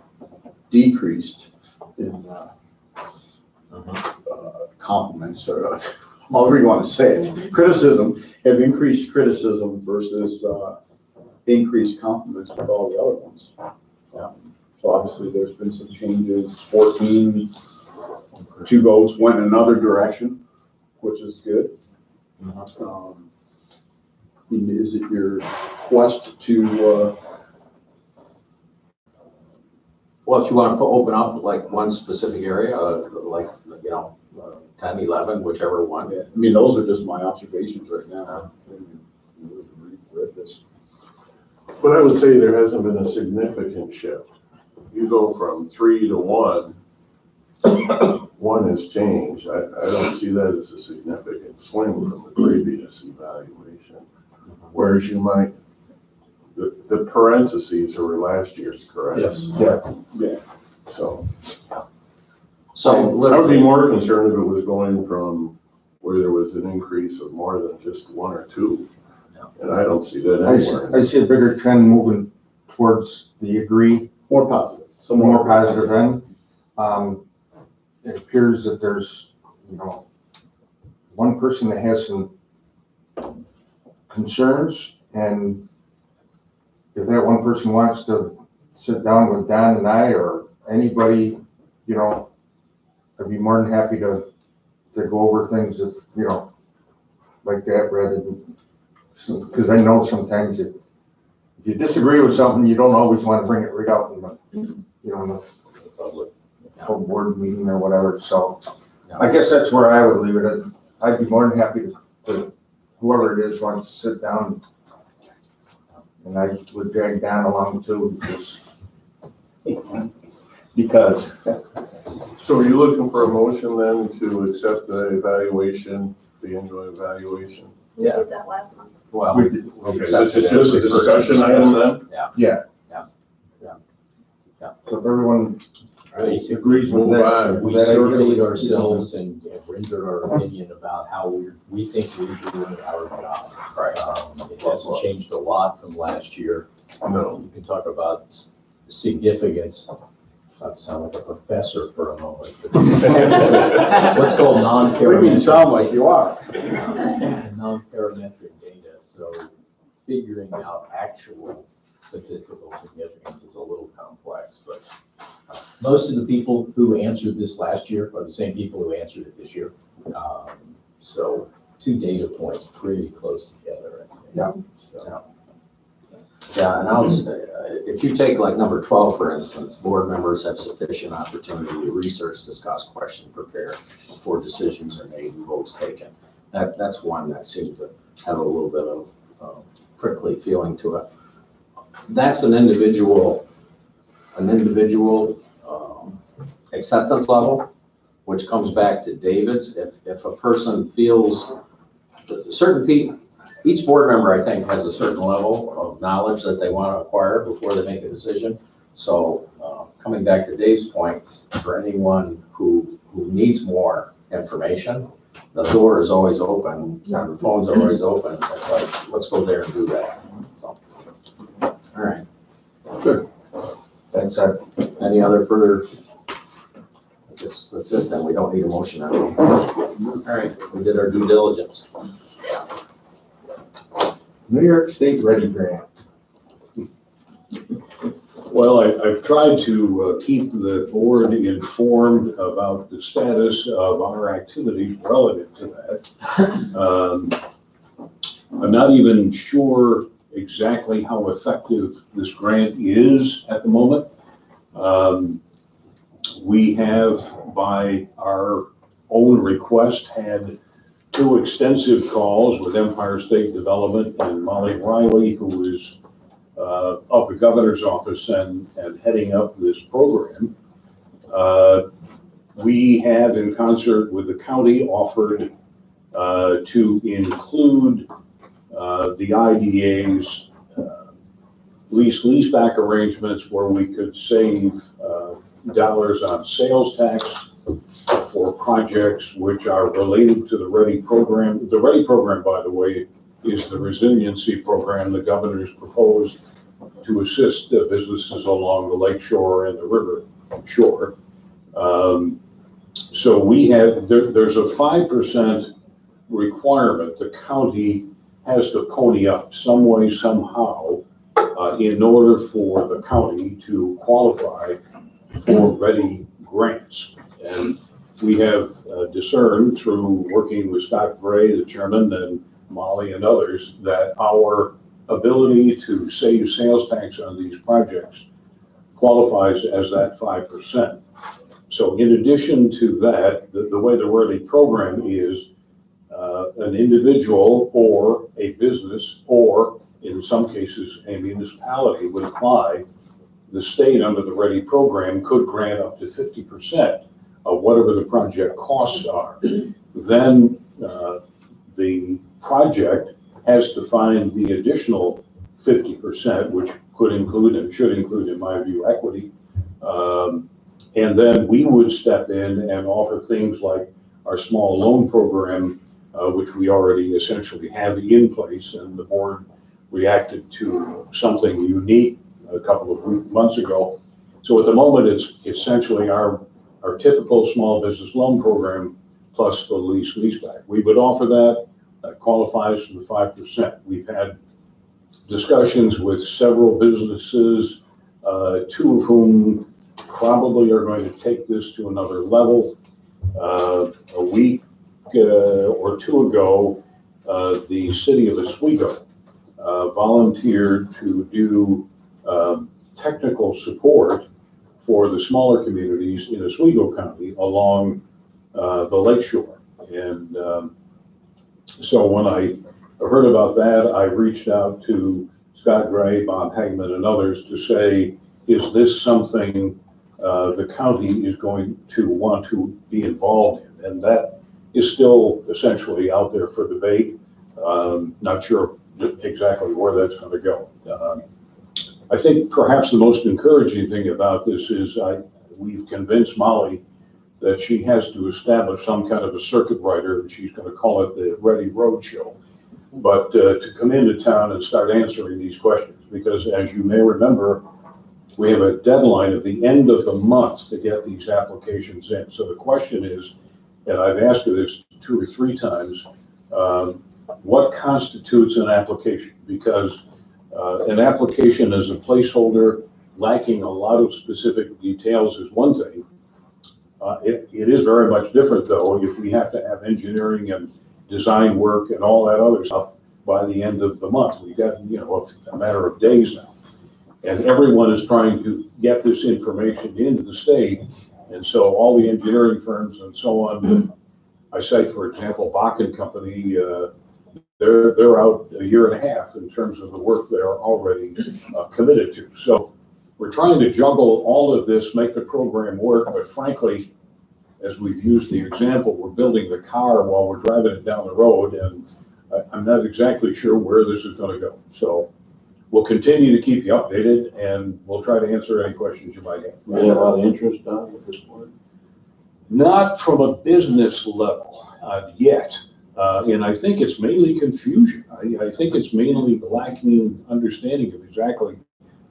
decreased in compliments, or however you want to say it. Criticism, have increased criticism versus increased compliments with all the other ones. So obviously there's been some changes. 14, 2 votes went in another direction, which is good. Is it your quest to well, if you want to open up like one specific area, like, you know, 10, 11, whichever one. I mean, those are just my observations right now. Read this. But I would say there hasn't been a significant shift. You go from 3 to 1, 1 has changed. I don't see that as a significant swing from the previous evaluation. Whereas you might, the parentheses are last year's, correct? Yes. Yeah. So So I would be more concerned if it was going from where there was an increase of more than just 1 or 2. And I don't see that anywhere. I see a bigger trend moving towards the agree. More positive. Some more positive end. It appears that there's, you know, one person that has some concerns, and if that one person wants to sit down with Don and I or anybody, you know, I'd be more than happy to go over things that, you know, like that rather than, because I know sometimes if you disagree with something, you don't always want to bring it right out in the, you know, in the public, full board meeting or whatever. So I guess that's where I would leave it at. I'd be more than happy to whoever it is wants to sit down, and I would drag Don along too, because. So are you looking for a motion then to accept the evaluation, the annual evaluation? We did that last month. well, Okay, this is just a discussion item then? Yeah. Yeah. So if everyone agrees with Move that. on. We that idea, surveyed ourselves and rendered our opinion about how we think we're doing our job. Right. It hasn't changed a lot from last year. No. You can talk about significance. Not sound like a professor for a moment. but What's called non-parametric. We sound like you are. Non-parametric data. So figuring out actual statistical significance is a little complex, but most of the people who answered this last year are the same people who answered it this year. So 2 data points pretty close together, I think. Yeah. So, Yeah, and if you take like number 12, for instance, board members have sufficient opportunity to research, discuss, question, prepare before decisions are made and votes taken. That's one that seems to have a little bit of prickly feeling to it. That's an individual acceptance level, which comes back to David's. If a person feels certain people, each board member, I think, has a certain level of knowledge that they want to acquire before they make a decision. So coming back to Dave's point, for anyone who needs more information, the door is always open, the phones are always open. It's like, let's go there and do that. So, all right. Good. Thanks, Ed. Any other further? I guess that's it then. We don't need a motion on it. All right, we did our due diligence. New York State Ready Grant. Well, I've tried to keep the board informed about the status of our activities relative to that. I'm not even sure exactly how effective this grant is at the moment. We have, by our own request, had 2 extensive calls with Empire State Development and Molly Riley, who is of the governor's office and heading up this program. We have, in concert with the county, offered to include the IDA's leaseback arrangements where we could save dollars on sales tax for projects which are related to the READY program. The READY program, by the way, is the resiliency program the governor's proposed to assist the businesses along the lake shore and the river shore. So we have, there's a 5% requirement the county has to pony up some way, somehow, in order for the county to qualify for READY grants. And we have discerned through working with Scott Gray, the chairman, and Molly and others, that our ability to save sales tax on these projects qualifies as that 5%. So in addition to that, the way the READY program is, an individual or a business, or in some cases, a municipality would apply. The state, under the READY program, could grant up to 50% of whatever the project costs are. Then the project has to find the additional 50%, which could include and should include, in my view, equity. And then we would step in and offer things like our small loan program, which we already essentially have in place, and the board reacted to something unique a couple of months ago. So at the moment, it's essentially our typical small business loan program plus the leaseback. We would offer that qualifies for the 5%. We've had discussions with several businesses, 2 of whom probably are going to take this to another level. A week or 2 ago, the city of Oswego volunteered to do technical support for the smaller communities in Oswego County along the lakeshore. And so when I heard about that, I reached out to Scott Gray, Bob Hagman, and others to say, is this something the county is going to want to be involved in? And that is still essentially out there for debate. Not sure exactly where that's going to go. I think perhaps the most encouraging thing about this is we've convinced Molly that she has to establish some kind of a circuit rider. She's going to call it the READY Roadshow, but to come into town and start answering these questions, because as you may remember, we have a deadline at the end of the month to get these applications in. So the question is, and I've asked her this 2 or 3 times, what constitutes an application? Because An application as a placeholder lacking a lot of specific details is one thing. It is very much different though if we have to have engineering and design work and all that other stuff by the end of the month. We've got, a matter of days now. And everyone is trying to get this information into the state. And so all the engineering firms and so on, I cite, for example, Bach and Company, they're out a year and a half in terms of the work they're already committed to. So we're trying to juggle all of this, make the program work, but frankly, as we've used the example, we're building the car while we're driving it down the road, and I'm not exactly sure where this is going to go. So we'll continue to keep you updated, and we'll try to answer any questions you might have. Really a lot of interest on it at this point? Not from a business level yet. And I think it's mainly confusion. I think it's mainly lacking understanding of exactly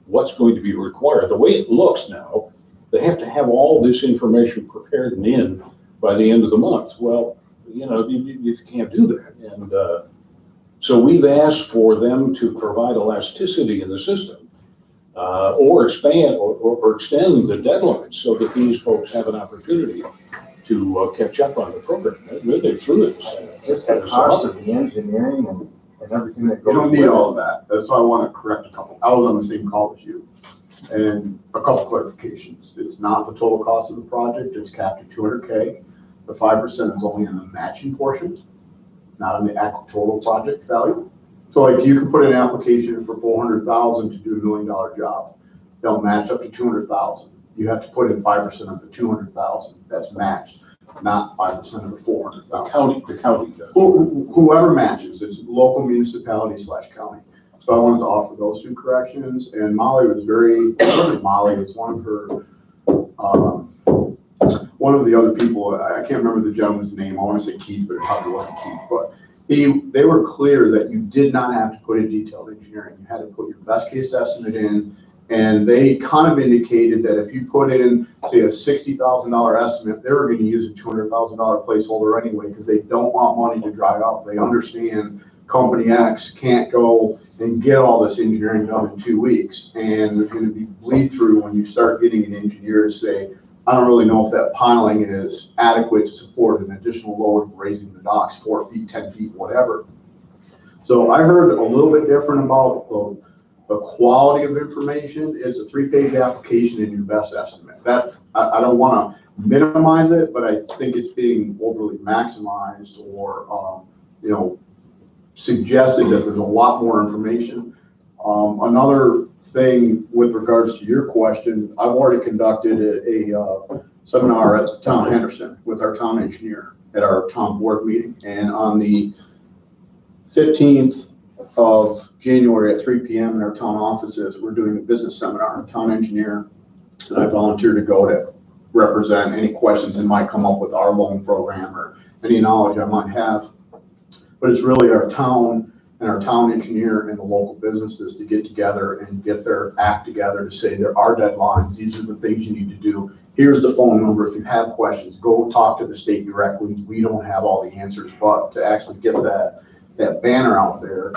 what's going to be required. The way it looks now, they have to have all this information prepared and in by the end of the month. Well, you can't do that. And so we've asked for them to provide elasticity in the system or expand or extend the deadlines so that these folks have an opportunity to catch up on the program. They're through it. Just the cost of the engineering and everything that You goes don't with need it. all of that. That's why I want to correct a couple. I was on the same call as you. And a couple clarifications. It's not the total cost of the project. It's capped at 200K. The 5% is only on the matching portion, not on the actual total project value. So like you can put in an application for 400,000 to do $1 million job. They'll match up to 200,000. You have to put in 5% of the 200,000 that's matched, not 5% of the 400,000. The county does. Whoever matches, it's local municipality / county. So I wanted to offer those two corrections, and Molly was Molly is one of her, one of the other people, I can't remember the gentleman's name, I want to say Keith, but it probably wasn't Keith, but they were clear that you did not have to put in detailed engineering. You had to put your best case estimate in, and they kind of indicated that if you put in, say, a $60,000 estimate, they were going to use a $200,000 placeholder anyway, because they don't want money to dry up. They understand company X can't go and get all this engineering done in 2 weeks. And there's going to be bleed through when you start getting an engineer to say, I don't really know if that piling is adequate to support an additional load of raising the docks 4 feet, 10 feet, whatever. So I heard a little bit different about the quality of information. It's a 3-page application and your best estimate. That's, I don't want to minimize it, but I think it's being overly maximized or, suggested that there's a lot more information. Another thing with regards to your question, I've already conducted a seminar at the town of Henderson with our town engineer at our town board meeting. And on the 15th of January at 3 p.m. in our town offices, we're doing a business seminar, town engineer, and I volunteered to go to represent any questions that might come up with our loan program or any knowledge I might have. But it's really our town and our town engineer and the local businesses to get together and get their act together to say there are deadlines. These are the things you need to do. Here's the phone number. If you have questions, go talk to the state directly. We don't have all the answers, but to actually get that banner out there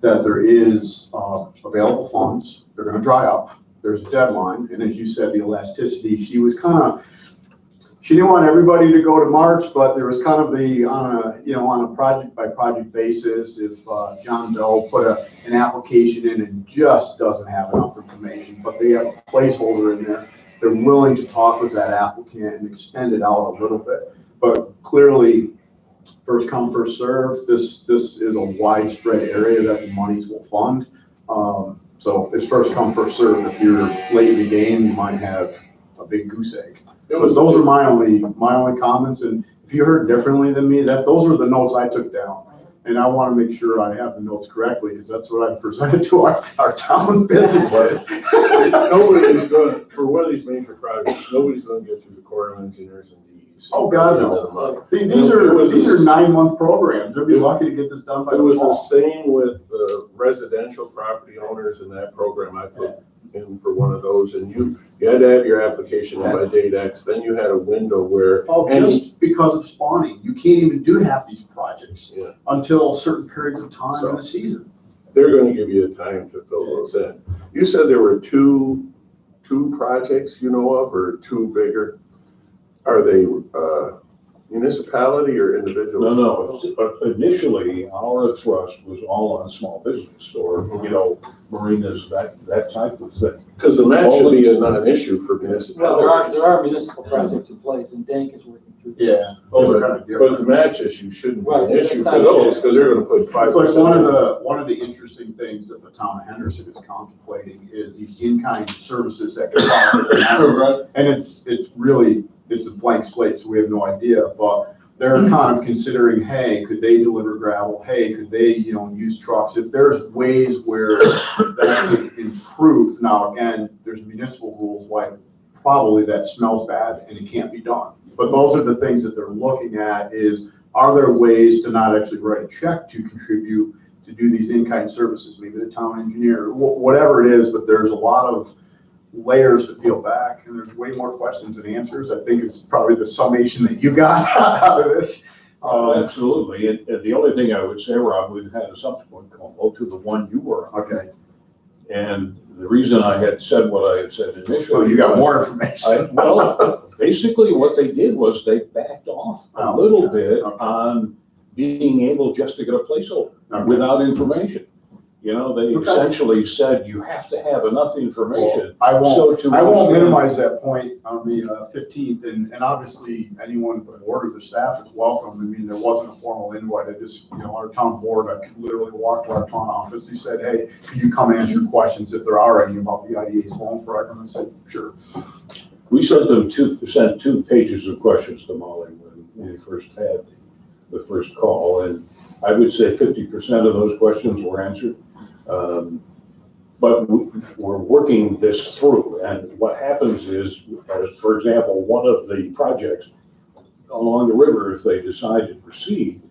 that there is available funds. They're going to dry up. There's a deadline. And as you said, the elasticity, she didn't want everybody to go to March, but there was kind of on a project by project basis. If John Doe put an application in and just doesn't have enough information, but they have a placeholder in there, they're willing to talk with that applicant and extend it out a little bit. But clearly, first come, first serve. This is a widespread area that the monies will fund. So it's first come, first serve. If you're late in the game, you might have a big goose egg. Those are my only comments, and if you heard differently than me, those are the notes I took down, and I want to make sure I have the notes correctly because that's what I presented to our town businesses. Nobody's going, for one of these major projects, nobody's going to get through the Corps of Engineers and DEC. Oh God, no! These are 9-month programs. They'll be lucky to get this done by the fall. It was the same with the residential property owners in that program I put in for one of those, and you had to have your application in by date X. Then you had a window where just because of spawning, you can't even do half these projects until certain periods of time in the season. they're gonna give you a time to fill those in. You said there were two projects you know of, or two bigger? Are they, municipality or individuals? No. Initially, our thrust was all on small business or, marinas, that type of thing. Because the match should be a non-issue for municipalities. Well, there are municipal projects in place, and Dank is working through. Yeah, those are kind of different. But the match issue shouldn't be an Right, issue that's for not- those, because they're gonna put 5%. But one of the interesting things that the town of Henderson is contemplating is these in-kind services that can provide. And it's a blank slate, so we have no idea, but they're kind of considering, hey, could they deliver gravel? Hey, could they, use trucks? If there's ways where that could improve, now again, there's municipal rules why probably that smells bad and it can't be done. But those are the things that they're looking at is, are there ways to not actually write a check to contribute to do these in-kind services? Maybe the town engineer, whatever it is, but there's a lot of layers to peel back, and there's way more questions than answers. I think it's probably the summation that you got out of this. Absolutely. And the only thing I would say, Rob, we've had a subsequent call to the one you were on. Okay. And the reason I had said what I had said initially. Well, you got more information. Basically what they did was they backed off a little bit on being able just to get a placeholder without information. They essentially said you have to have enough information. Well, I won't minimize that point on the 15th, and obviously anyone at the board or the staff is welcome. I mean, there wasn't a formal invite. I just, our town board, I could literally walk to our town office. He said, hey, can you come answer questions if there are any about the IDA's loan program? And I said, sure. We sent two pages of questions to Molly when we first had the first call, and I would say 50% of those questions were answered. But we're working this through, and what happens is, for example, one of the projects along the river, if they decide to proceed,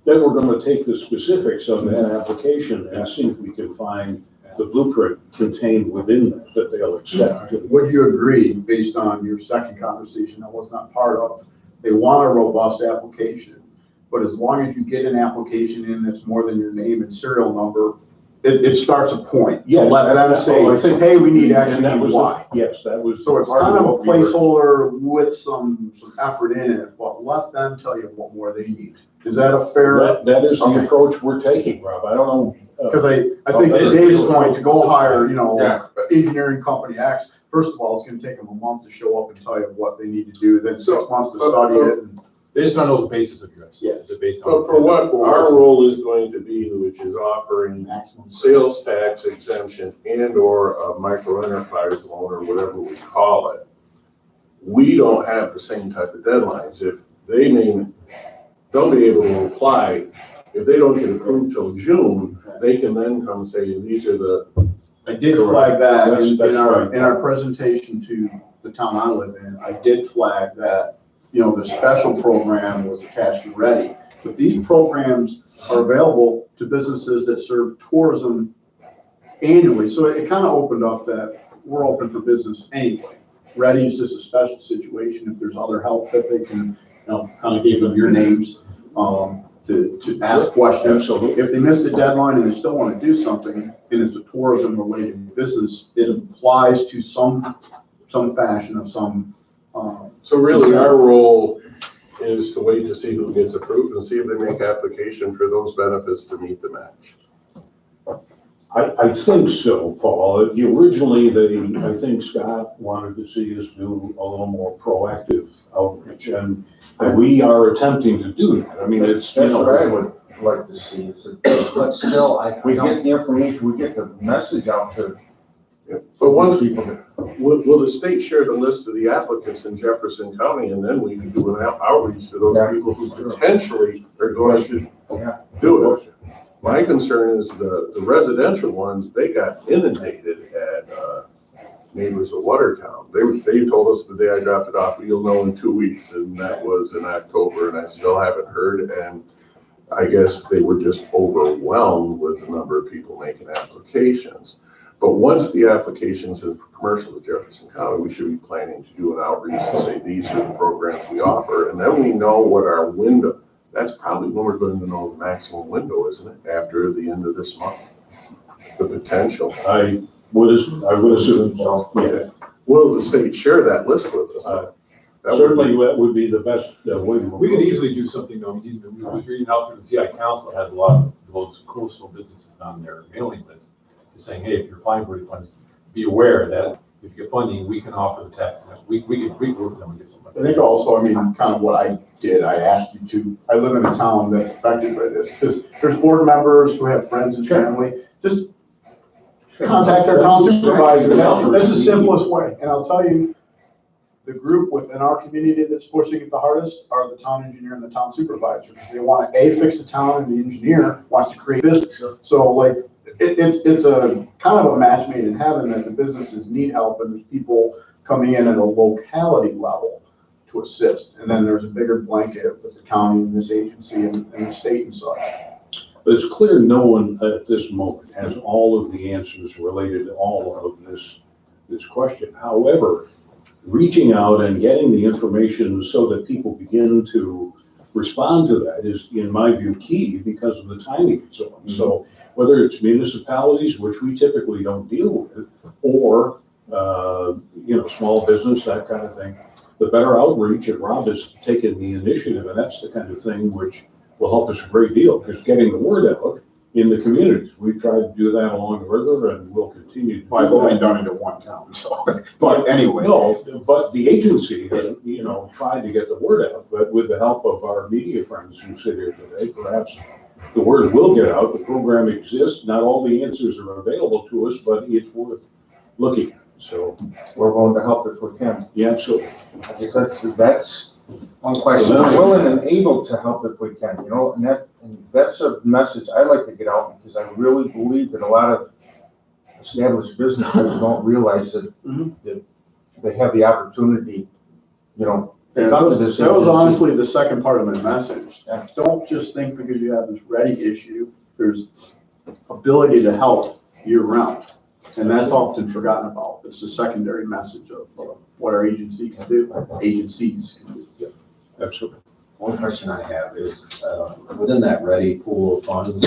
then we're going to take the specifics of that application and see if we can find the blueprint contained within that they'll accept. Would you agree, based on your second conversation I was not part of, they want a robust application, but as long as you get an application in that's more than your name and serial number, it starts a point. Yeah, let them say, hey, we need X, we need Y. Yes, that was. So it's kind of a placeholder with some effort in it, but let them tell you what more they need. Is that a fair? That is the approach we're taking, Rob. I don't know. Because I think to Dave's point, to go hire, engineering company X, first of all, it's gonna take them a month to show up and tell you what they need to do, then 6 months to study it. They just don't know the basis of yours. Yes. But for what our role is going to be, which is offering sales tax exemption and or a micro enterprise loan or whatever we call it, we don't have the same type of deadlines. If they'll be able to apply. If they don't get approved till June, they can then come say, these are the. I did flag that in our presentation to the town I live in. I did flag that, the special program was attached to Ready. But these programs are available to businesses that serve tourism annually. So it kind of opened up that we're open for business anyway. Ready is just a special situation. If there's other help that they can, kind of give them your names to ask questions. So if they missed the deadline and they still want to do something, and it's a tourism related business, it applies to some fashion of some. So really our role is to wait to see who gets approved and see if they make application for those benefits to meet the match. I think so, Paul. Originally, I think Scott wanted to see us do a little more proactive outreach, and we are attempting to do that. I mean, That's what I would like to see. But still, We get the information, we get the message out to But once people. Will the state share the list of the applicants in Jefferson County, and then we can do an outreach to those people who potentially are going to do it? My concern is the residential ones, they got inundated at Neighbors of Watertown. They told us the day I dropped it off, you'll know in 2 weeks, and that was in October, and I still haven't heard. And I guess they were just overwhelmed with the number of people making applications. But once the applications are for commercial to Jefferson County, we should be planning to do an outreach to say these are the programs we offer, and then we know what our window. That's probably when we're going to know the maximum window, isn't it? After the end of this month. the potential. I would assume so, yeah. Will the state share that list with us? That would Certainly, be- that would be the best way to. We could easily do something, though, we was reading out through the CI Council, has a lot of those coastal businesses on their mailing list. Just saying, hey, if you're applying for any funds, be aware that if you get funding, we can offer the tax, we could work with them and get some money. I think also, I mean, kind of what I did, I asked you to, I live in a town that's affected by this, because there's board members who have friends and family, just contact their town supervisor. That's the simplest way, and I'll tell you, the group within our community that's pushing it the hardest are the town engineer and the town supervisor, because they want to, A, fix the town, and the engineer wants to create business. So like, it's a kind of a match made in heaven that the businesses need help, and there's people coming in at a locality level to assist. And then there's a bigger blanket with the county and this agency and the state and such. But it's clear no one at this moment has all of the answers related to all of this question. However, reaching out and getting the information so that people begin to respond to that is, in my view, key because of the timing and so on. So whether it's municipalities, which we typically don't deal with, or small business, that kind of thing, the better outreach, and Rob has taken the initiative, and that's the kind of thing which will help us a great deal, because getting the word out in the communities. We've tried to do that along the river, and we'll continue to do I've only that. done it in one town, so, but anyway. No, but the agency has, tried to get the word out, but with the help of our media friends who sit here today, perhaps the word will get out. The program exists. Not all the answers are available to us, but it's worth looking at. So We're going to help if we can. yeah, absolutely. That's One question. we're willing and able to help if we can, and that's a message I like to get out, because I really believe that a lot of established businesses don't realize that they have the opportunity, Yeah, that was honestly the second part of my message. Yeah. Don't just think because you have this ready issue, there's ability to help year round. And that's often forgotten about. It's the secondary message of what our agency can do, agencies can do. Yeah, absolutely. One question I have is, within that ready pool of funds,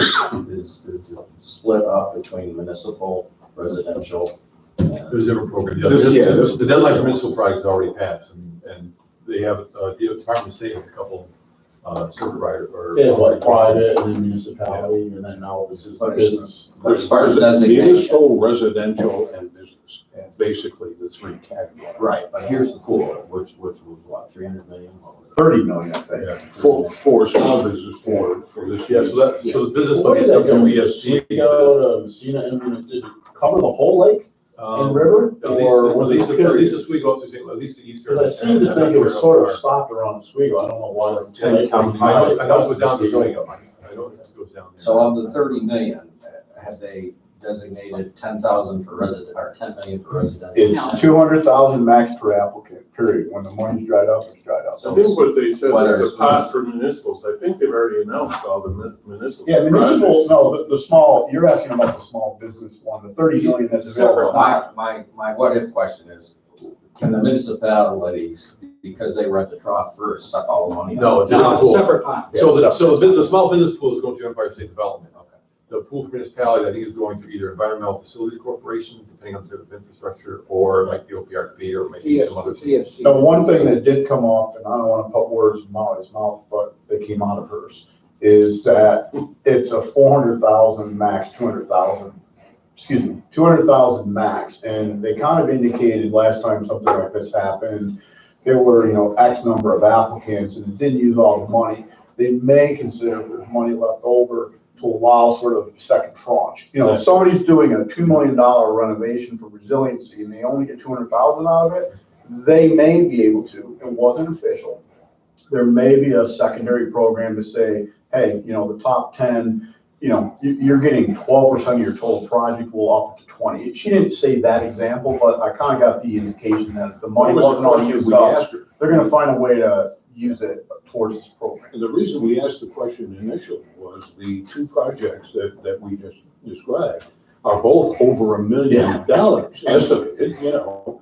is it split up between municipal, residential? There's different programs. There's- The deadline for municipal projects already passed, and they have, the Department of State has a couple, supervisor or. Yeah, like private and then municipality, and then now this is business. As far as There's designation, municipal, residential, and business, basically the three categories. right, but here's the pool, which was what, 300 million? What was it? 30 million, I think. Yeah. For small business, for this. Yeah, so the business. Where did that go? We have seen. Go to Messina, and did it cover the whole lake and river? Or was it At least the Oswego up to, at least the eastern. Because I seem to think it was sort of stopped around Oswego. I don't know why. I know it goes down to Oswego. I know it goes down there. So of the 30 million, have they designated 10,000 for resident, or 10 million for residential? It's 200,000 max per applicant, period. When the money's dried up, it's dried up. I think what they said Whether is it's- a pot for municipals. I think they've already announced all the municipal. Yeah, municipal, projects. no, the small, you're asking about the small business one, the 30 million that's available. My what if question is, can the municipalities, because they were at the trough first, suck all the money out? No, it's a pool. Separate pot. So the small business pool is going through Empire State Development. The pool for municipalities, I think, is going through either Environmental Facilities Corporation, depending on the infrastructure, or like the OPRP, or maybe some other. CFC. Now, one thing that did come up, and I don't want to put words in Molly's mouth, but they came out of hers, is that it's a 400,000 max, 200,000 max. And they kind of indicated last time something like this happened, there were, X number of applicants and it didn't use all the money. They may consider if there's money left over to allow sort of second tranche. If somebody's doing a $2 million renovation for resiliency and they only get 200,000 out of it, they may be able to. It wasn't official. There may be a secondary program to say, hey, the top 10, you're getting 12% of your total project will up to 20. She didn't say that example, but I kind of got the indication that if the money wasn't all used up, they're going to find a way to use it towards this program. And the reason we asked the question initially was the two projects that we just described are both over $1 million estimated,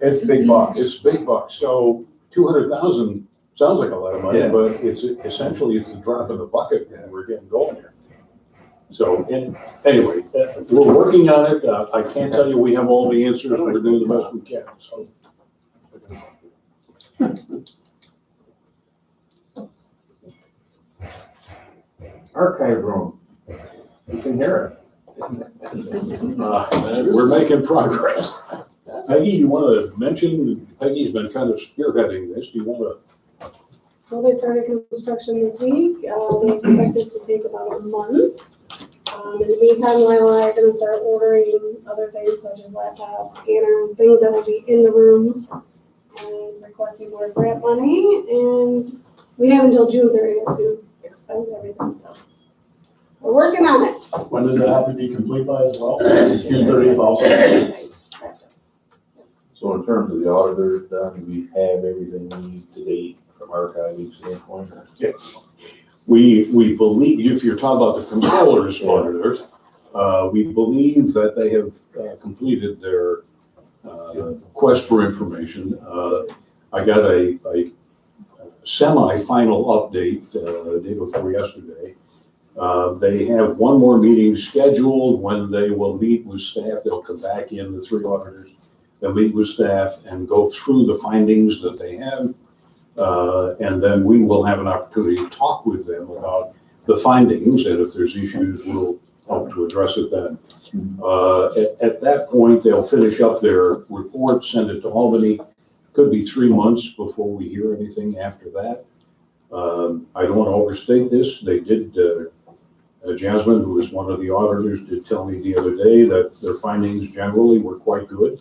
It's big bucks. It's big bucks. So 200,000 sounds like a lot of money, Yeah. but it's essentially the drop in the bucket and we're getting going here. So, anyway, we're working on it. I can't tell you we have all the answers. We're doing the best we can, so. Archive room. You can hear We're making progress. Peggy, you want to mention, Peggy's been kind of spearheading this. Do you want to? Well, they started construction this week. They expect it to take about a month. In the meantime, Lila and I are gonna start ordering other things such as laptops, scanner, things that will be in the room, and requesting more grant money. And we have until June 30th to expend everything, so we're working on it. When does it have to be complete by as well? June 30th also? So in terms of the auditors, Don, we have everything we need to date from our archiving standpoint? Yes. We believe, if you're talking about the controllers auditors, we believe that they have completed their quest for information. I got a semi-final update day before yesterday. They have one more meeting scheduled when they will meet with staff. They'll come back in, the three auditors. They'll meet with staff and go through the findings that they have. And then we will have an opportunity to talk with them about the findings, and if there's issues, we'll help to address it then. At that point, they'll finish up their report, send it to Albany. Could be 3 months before we hear anything after that. I don't want to overstate this. They did, Jasmine, who is one of the auditors, did tell me the other day that their findings generally were quite good,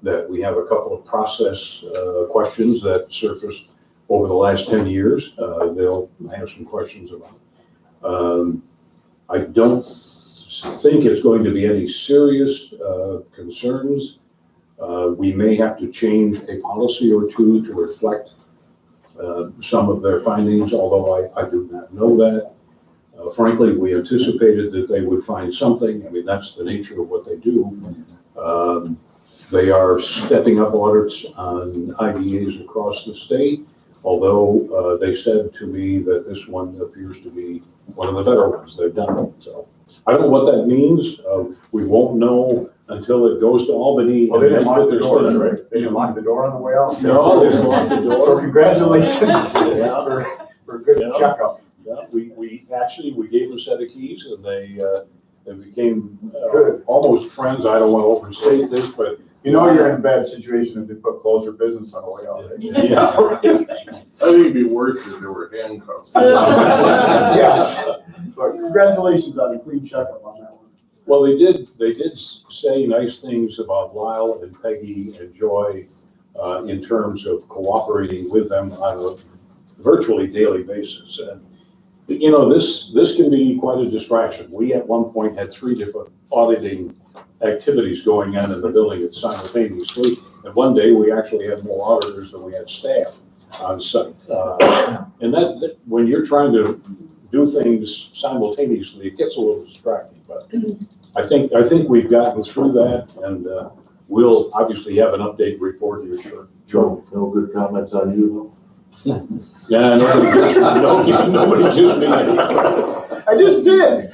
that we have a couple of process questions that surfaced over the last 10 years. They'll have some questions about. I don't think it's going to be any serious concerns. We may have to change a policy or two to reflect some of their findings, although I do not know that. Frankly, we anticipated that they would find something. I mean, that's the nature of what they do. They are stepping up audits on IDAs across the state, although they said to me that this one appears to be one of the better ones they've done. So I don't know what that means. We won't know until it goes to Albany. Well, they didn't lock the door, right? They didn't lock the door on the way out? No, they didn't lock the door. So congratulations Yeah. for a good Yeah. checkup. Yeah, we actually gave them a set of keys, and they became Good. almost friends. I don't want to overstate this, but You know you're in a bad situation if they put close your business on the way out. Right? yeah. I think it'd be worse if there were handcuffs. Yes, but congratulations on a clean checkup on that one. Well, they did say nice things about Lyle and Peggy and Joy in terms of cooperating with them on a virtually daily basis. And, you know, this can be quite a distraction. We at one point had 3 different auditing activities going on in the building simultaneously. And one day we actually had more auditors than we had staff on site. And that when you're trying to do things simultaneously, it gets a little distracting. But I think we've gotten through that, and we'll obviously have an update report here. Sure. No good comments on you, Yeah, nobody gives me any. I just did.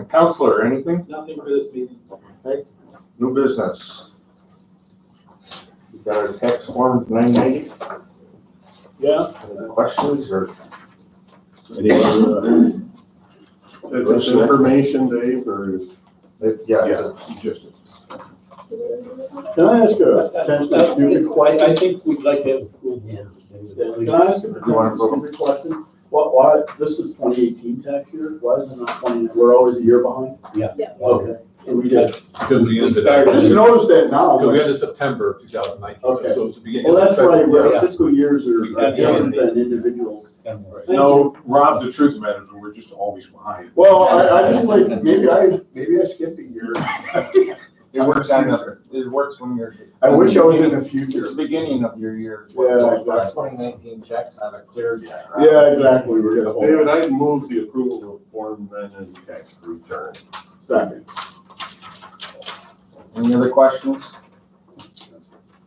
Counselor, anything? Nothing for this meeting. Okay. New business. You got a tax form 990? Yeah. Any questions or? Any other, Is this information, Dave, or is? Yeah. just. Can I ask a potentially stupid question? I think we'd like to have approval. Can I ask a potentially stupid question? Why, this is 2018 tax year, why is it not 20, we're always a year behind? Yes. Okay, so we did. Because we ended I just up, noticed that now. because we ended September 2019, Okay. so it's the beginning. Well, that's of right, February. where fiscal years are different than individuals. No, Rob, the truth of the matter is we're just always behind. Well, I just like, maybe I skipped a year. It works when you're. I wish I was in the It's future. the beginning of your year. Yeah, exactly. 2019 checks haven't cleared yet, right? Yeah, exactly, we're gonna hold. David, I'd move the approval of Form 990 tax return. Second. Any other questions?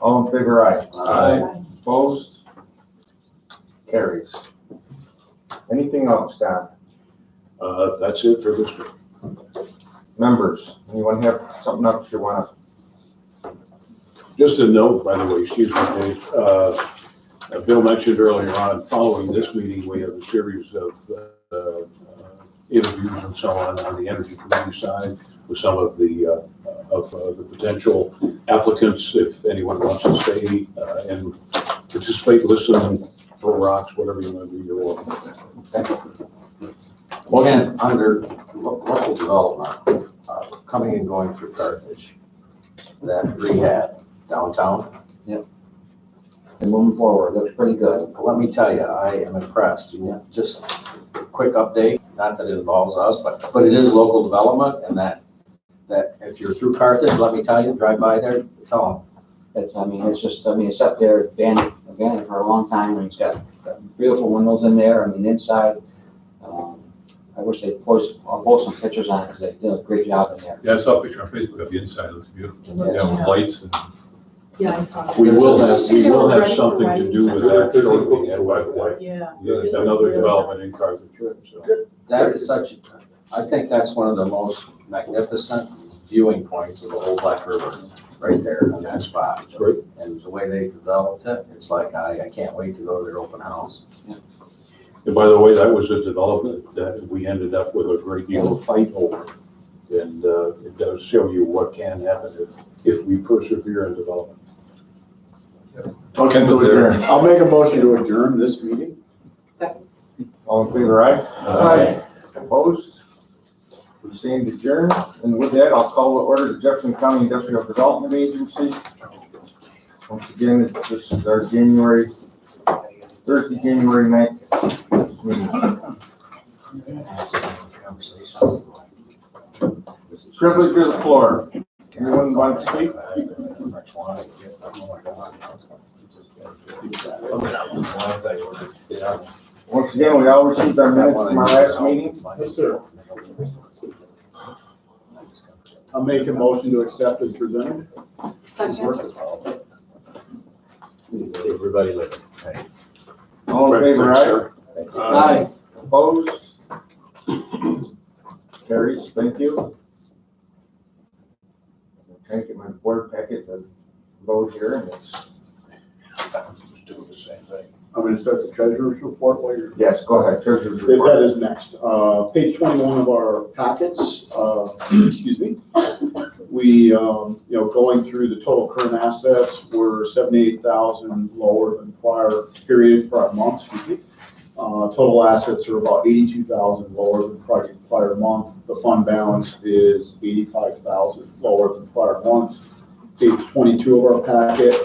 All in favor, aye. Aye. Opposed? Carries. Anything else, Don? That's it for this week. Members, anyone have something else you want Just a note, by the way, excuse me, Dave, Bill mentioned earlier on, following this meeting, we have a series of interviews and so on the energy committee side with some of the potential applicants, if anyone wants to stay and participate, listen, throw rocks, whatever you want to do, you're welcome. Well, again, under local development, coming and going through Carthage, that rehab downtown. Yep. And moving forward, looks pretty good. Let me tell you, I am impressed. Just a quick update, not that it involves us, but it is local development, and that if you're through Carthage, let me tell you, drive by there, tell It's up there, abandoned for a long time, and it's got beautiful windows in there, inside. I wish they'd I'll post some pictures on it, because they did a great job in there. Yeah, I saw a picture on Facebook of the inside, it looks beautiful. Yeah, with lights and. Yeah, I saw that. We will have something to do with that shortly at White. Yeah. Another development in Carthage, so. that is I think that's one of the most magnificent viewing points of the whole Black River, right there in that spot. It's great. And the way they developed it, it's like, I can't wait to go to their open house. And by the way, that was a development that we ended up with a great deal of fight over. And it does show you what can happen if we persevere in development. Motion to adjourn. I'll make a motion to adjourn this meeting. All in favor, aye? Aye. Opposed? We stand adjourned. And with that, I'll call to order the Jefferson County Industrial Development Agency. Once again, this is our Thursday, January 9th meeting. Privilege of the floor. Anyone want to speak? Once again, we all received our minutes from our last meeting. Yes, sir. I'll make a motion to accept as presented. Everybody live. All in favor, aye? Aye. Opposed? Carries, thank you. Trying to get my board packet to load here, and it's. Doing the same thing. I'm going to start the treasurer's report while you're. Yes, go ahead, treasurer's That report. is next. Page 21 of our packets, excuse me. We, going through the total current assets, we're 78,000 lower than prior month, excuse me. Total assets are about 82,000 lower than prior month. The fund balance is 85,000 lower than prior month. Page 22 of our packet.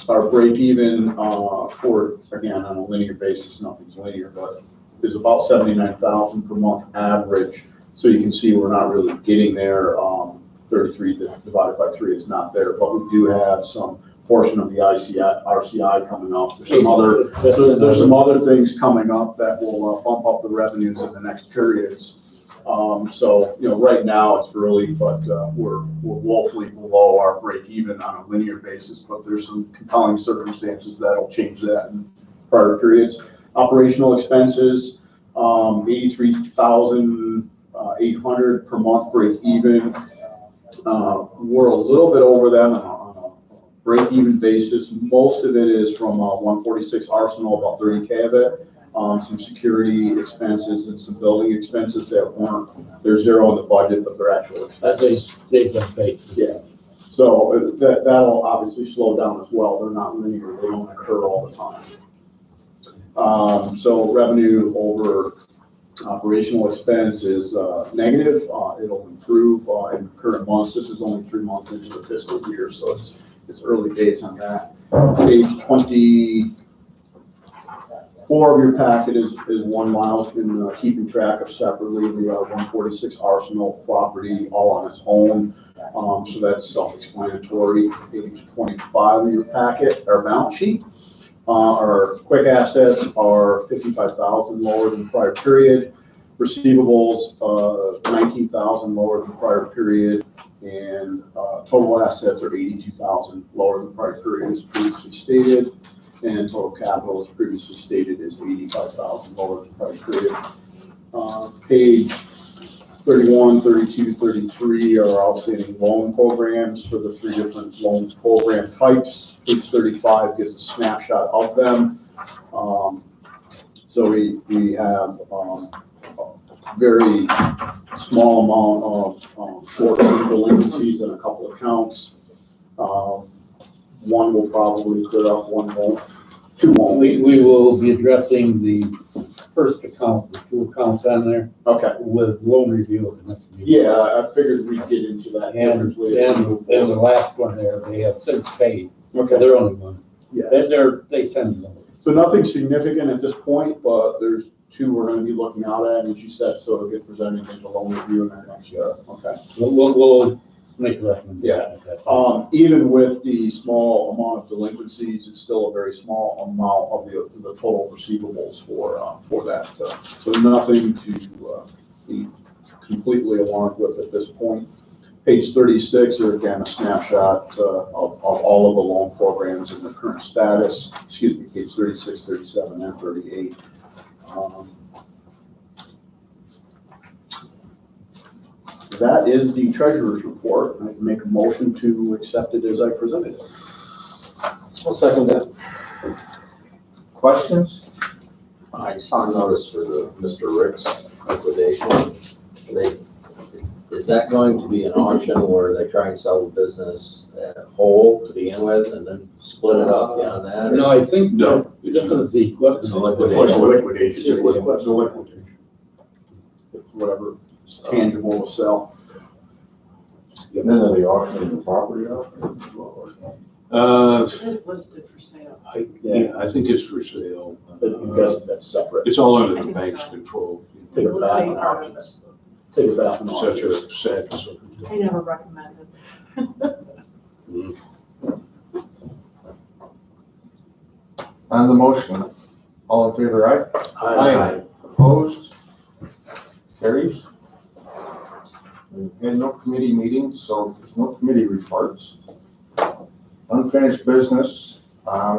Our break even for, again, on a linear basis, nothing's linear, but is about 79,000 per month average. So you can see we're not really getting there. 33 divided by 3 is not there, but we do have some portion of the RCI coming up. There's some other things coming up that will bump up the revenues in the next periods. So, right now it's early, but we're woefully below our break even on a linear basis, but there's some compelling circumstances that'll change that in prior periods. Operational expenses, 83,800 per month break even. We're a little bit over that on a break even basis. Most of it is from 146 Arsenal, about 30K of it. Some security expenses and some building expenses that they're zero in the budget, but they're actual expenses. They've been paid. Yeah. So that'll obviously slow down as well. They're not linear. They don't occur all the time. So revenue over operational expense is negative. It'll improve in current months. This is only 3 months into the fiscal year, so it's early days on that. Page 24 of your packet is one Miles been keeping track of separately. We have 146 Arsenal property all on its own. So that's self-explanatory. Page 25 of your packet, our balance sheet. Our quick assets are 55,000 lower than prior period. Receivables, 19,000 lower than prior period. And total assets are 82,000 lower than prior period, as previously stated. and total capital, as previously stated, is $85,000 price period. Page 31, 32, 33 are outstanding loan programs for the 3 different loan program types. Page 35 gives a snapshot of them. So we have a very small amount of short-term delinquencies in a couple accounts. One will probably clear up, one won't, 2 won't. We will be addressing the first account, the 2 accounts on there Okay. with loan review at the next meeting. Yeah, I figured we'd get into that. And the last one there, they have since paid, so Okay. they're only one. Yeah. They send them. So nothing significant at this point, but there's 2 we're gonna be looking out at, and she said, so it'll get presented in the loan review in our next year. Okay. We'll make a recommendation. at that time. Even with the small amount of delinquencies, it's still a very small amount of the total receivables for that. So nothing to be completely alarmed with at this point. Page 36 is again a snapshot of all of the loan programs and the current status. Excuse me, page 36, 37, and 38. That is the treasurer's report. I can make a motion to accept it as I presented it. I'll second that. Questions? I saw a notice for the Mr. Rick's liquidation. Is that going to be an auction where they try and sell the business whole to begin with and then split it up beyond that? No, I think, No. this is the equipment. It's a liquidation. Liquidation. Just liquidation. Whatever is tangible to sell. And then are they auctioning the property off? It is listed for sale. Yeah, I think it's for sale. But I'm guessing that's separate. It's all under I the think bank's so. control. Take it Real back estate and auction. auction. Take it back and Such auction. a sad circumstance. I never recommended. On the motion, all in favor, aye? Aye. Opposed? Carries. We had no committee meetings, so there's no committee reports. Unfinished business, I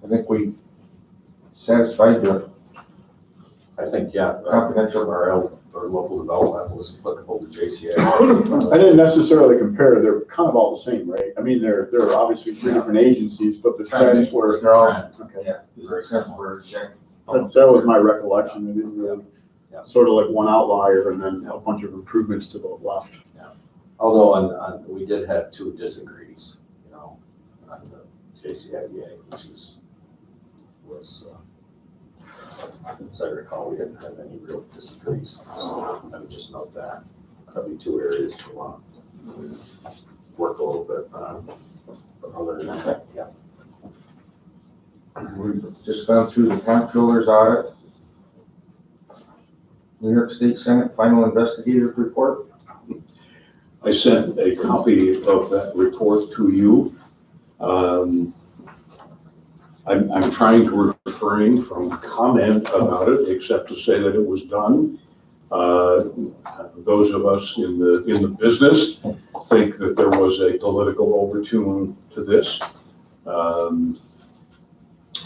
think we satisfied the I think, yeah, confidential. our local development was applicable to JCA. I didn't necessarily compare, they're kind of all the same, right? I mean, they're obviously 3 different agencies, but the trends were, They're all, okay. yeah, except for Jack. That was my recollection. They didn't really, sort of like one outlier and then a bunch of improvements to the left. Although we did have 2 disagrees, on the JCIDA, which was, as I recall, we didn't have any real disagrees. So I would just note that. Probably 2 areas we want to work a little bit on. But other than that, yeah. We've just gone through the comptroller's audit. New York State Senate final investigative report. I sent a copy of that report to you. I'm trying to refrain from comment about it, except to say that it was done. Those of us in the business think that there was a political overtone to this.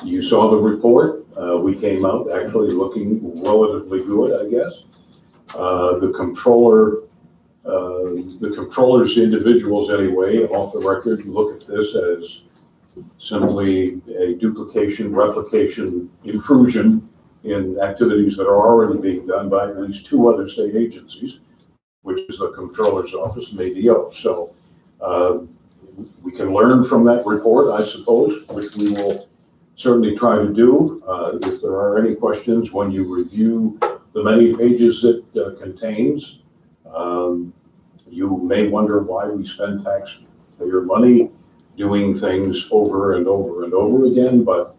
You saw the report. We came out actually looking relatively good, I guess. The controllers individuals anyway, off the record, look at this as simply a duplication, replication, intrusion in activities that are already being done by at least 2 other state agencies, which is the Comptroller's Office and ADO. So we can learn from that report, I suppose, which we will certainly try to do. If there are any questions when you review the many pages it contains, you may wonder why we spend taxpayer money doing things over and over and over again, but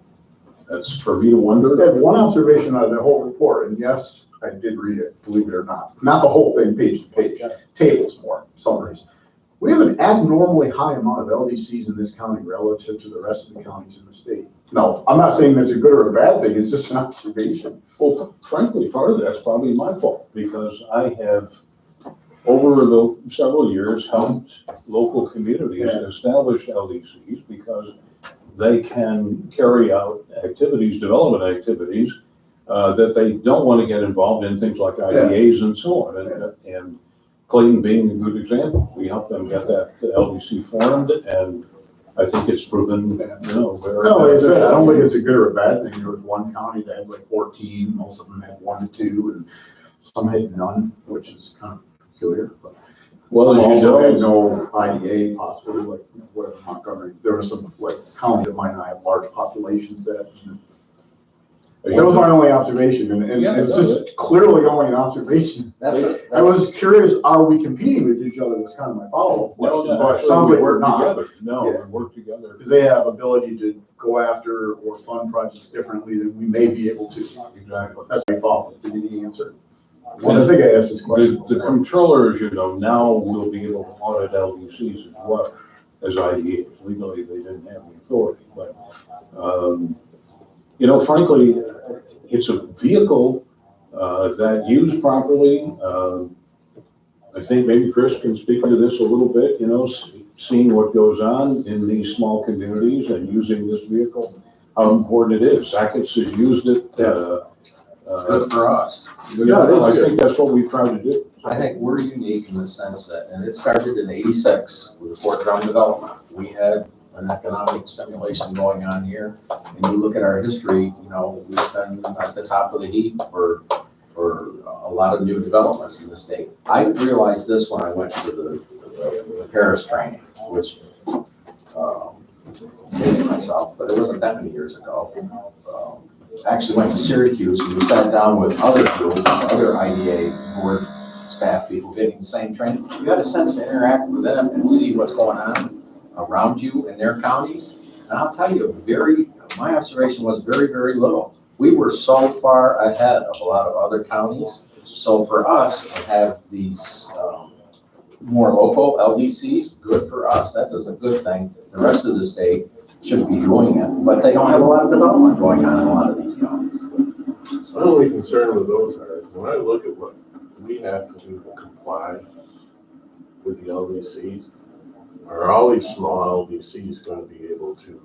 that's for me to wonder. I have one observation out of the whole report, and yes, I did read it, believe it or not. Not the whole thing, page to page, tables more, summaries. We have an abnormally high amount of LDCs in this county relative to the rest of the counties in the state. No, I'm not saying that's a good or a bad thing, it's just an observation. Well, frankly, part of that's probably my fault, because I have, over the several years, helped local communities establish LDCs, because they can carry out activities, development activities, that they don't want to get involved in, things like IDAs and so on. And Clayton being a good example, we helped them get that LDC formed, and I think it's proven, very. No, like I said, I don't think it's a good or a bad thing. There was one county that had like 14, most of them had 1 to 2, and some had none, which is kind of peculiar, but. Well, Some as you also know- had no IDA possibly, like whatever Montgomery, there were some like counties that might not have large populations that. That was my only observation, and Yeah, it's no, just clearly only an observation. I was curious, are we competing with each other, was kind of my follow-up No, question, no, but it actually, sounds we like we're work not. together. No, Yeah. we work together. Because they have ability to go after or fund projects differently than we may be able to. Exactly. That's my thought, was the answer. Well, I think I asked this question. The controller, as you know, now will be able to audit LDCs as well as IDAs. Legally, they didn't have the authority, but, frankly, it's a vehicle that used properly. I think maybe Chris can speak to this a little bit, seeing what goes on in these small communities and using this vehicle, how important it is. Sackets has used it. Good for us. Yeah, it is I good. think that's what we try to do. I think we're unique in the sense that, and it started in '86 with Fort Drum development. We had an economic stimulation going on here. And you look at our history, we've been at the top of the heap for a lot of new developments in the state. I realized this when I went to the Paris training, which dated myself, but it wasn't that many years ago. I actually went to Syracuse and we sat down with other groups, other IDA board staff people getting the same training. You had a sense to interact with them and see what's going on around you in their counties. And I'll tell you, my observation was very, very little. We were so far ahead of a lot of other counties. So for us to have these more local LDCs, good for us. That is a good thing. The rest of the state should be doing it, but they don't have a lot of development going on in a lot of these counties. My only concern with those is when I look at what we have to do to comply with the LDCs, are all these small LDCs going to be able to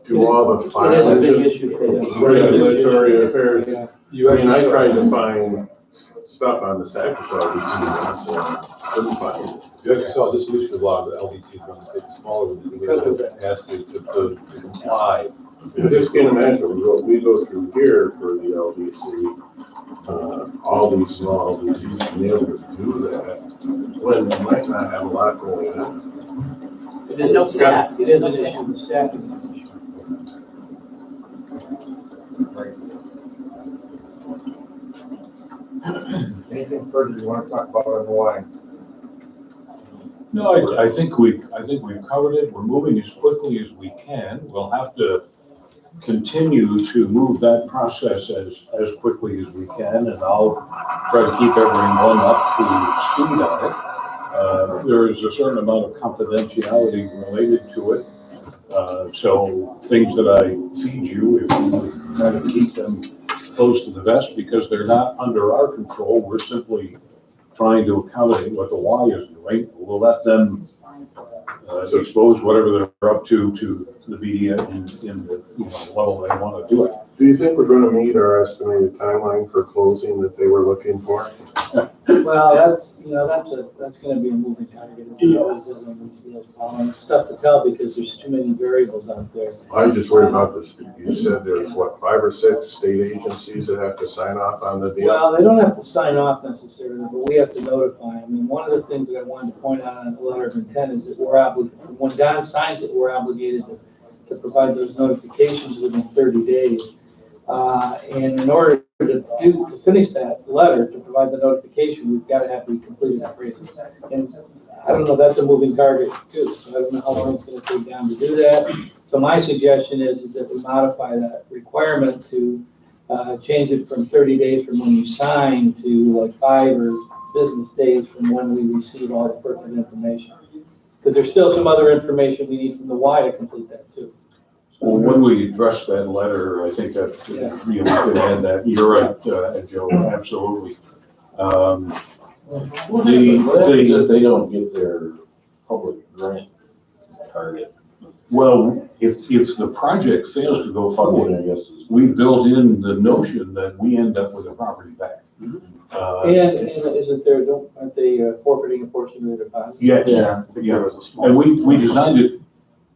do all the It is a big issue for them. regulatory affairs? You I mean, I actually- tried to find stuff on the Sackus LDC, so couldn't find it. You actually saw a dissolution of a lot of the LDCs around the state, smaller than because of the capacity to comply. I just can't imagine we go through here for the LDC, all these small LDCs being able to do that when we might not have a lot going on. It is a staff, it is an issue with staffing. Anything further you want to talk about on the line? No, I think we've covered it. We're moving as quickly as we can. We'll have to continue to move that process as quickly as we can, and I'll try to keep everyone up to speed on it. There is a certain amount of confidentiality related to it. So things that I feed you, if you try to keep them close to the vest, because they're not under our control, we're simply trying to accommodate what the Y is doing. We'll let them expose whatever they're up to the media in the level they want to do it. Do you think we're going to meet our estimated timeline for closing that they were looking for? Well, that's gonna be a moving target, as it always is on these deals. It's tough to tell because there's too many variables out there. I was just worried about this. You said there's what, 5 or 6 state agencies that have to sign off on the deal? Well, they don't have to sign off necessarily, but we have to notify them. And one of the things that I wanted to point out on the letter of intent is that we're obligated, when Don signs it, we're obligated to provide those notifications within 30 days. And in order to finish that letter, to provide the notification, we've got to have the completed appraisal. And I don't know, that's a moving target too. So I don't know how long it's going to take Don to do that. So my suggestion is that we modify that requirement to change it from 30 days from when you sign to like 5 or business days from when we receive all the pertinent information. Because there's still some other information we need from the Y to complete that too. Well, when we address that letter, I think that, we can add that. You're right, Joe, absolutely. What if they don't get their public grant target? Well, if the project fails to go forward, we built in the notion that we end up with the property back. And isn't there, aren't they forfeiting a portion of their deposit? Yes, Yeah, I think yeah. there was a small. And we designed it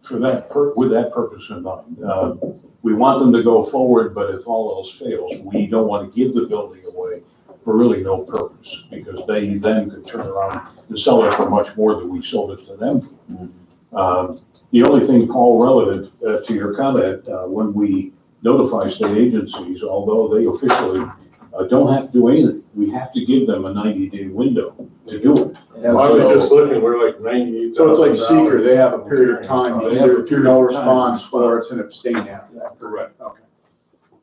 for that, with that purpose in mind. We want them to go forward, but if all else fails, we don't want to give the building away for really no purpose, because they then could turn around and sell it for much more than we sold it to them for. The only thing, Paul, relative to your comment, when we notify state agencies, although they officially don't have to do anything, we have to give them a 90-day window to do it. I was just looking, we're like 98,000. So it's like seeker, they have a period of time, They have a either period no of time. response or it's an abstain after that. Correct. Okay.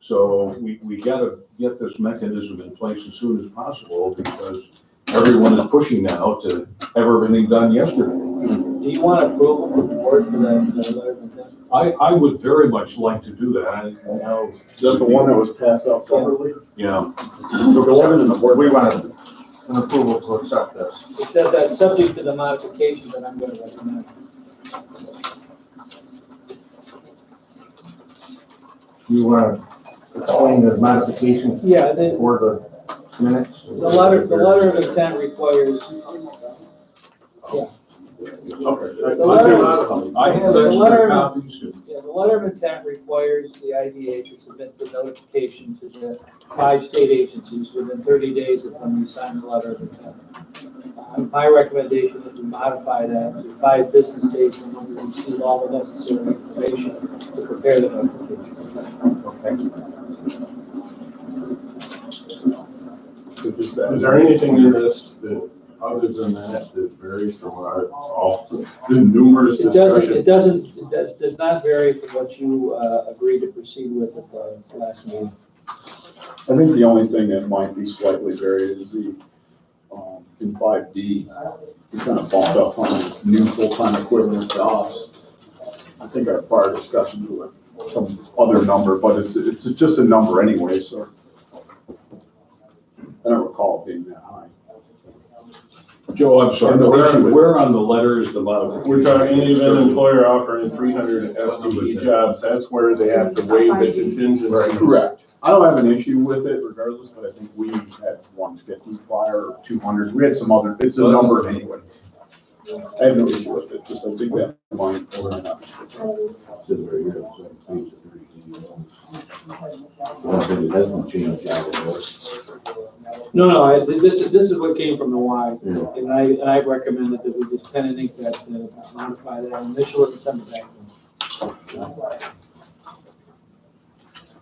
So we gotta get this mechanism in place as soon as possible, because everyone is pushing now to have everything done yesterday. Do you want approval from the board for that letter of intent? I would very much like to do that. I know. Is that the one that was passed out separately? Yeah. The one in the board. We want an approval to accept this. Except that's subject to the modification that I'm going to recommend. You want to explain the modification Yeah, for the minutes? the letter of intent requires, yeah. Okay. The letter- I have The letter- extra copies. Yeah, the letter of intent requires the IDA to submit the notification to the 5 state agencies within 30 days of when we sign the letter of intent. My recommendation is to modify that to 5 business days from when we receive all the necessary information to prepare the notification. Is there anything in this that, other than that varies from all the numerous It discussions? does not vary from what you agreed to proceed with at the last meeting. I think the only thing that might be slightly varied is the, in 5D, we kind of bumped up on new full-time equivalent to us. I think our prior discussions were some other number, but it's just a number anyway, so I don't recall it being that high. Joe, I'm sorry, And the issue with- where on the letter is the modification? We're talking any event employer offering 300 FTE jobs, that's where they have to waive the contingency. Correct. I don't have an issue with it regardless, but I think we had 150 prior or 200. We had some other, it's a number anyway. I have no issue with it, just I think that might or not. No, this is what came from the Y, and I recommended that we just pen and ink that, modify that initial and send it back to them.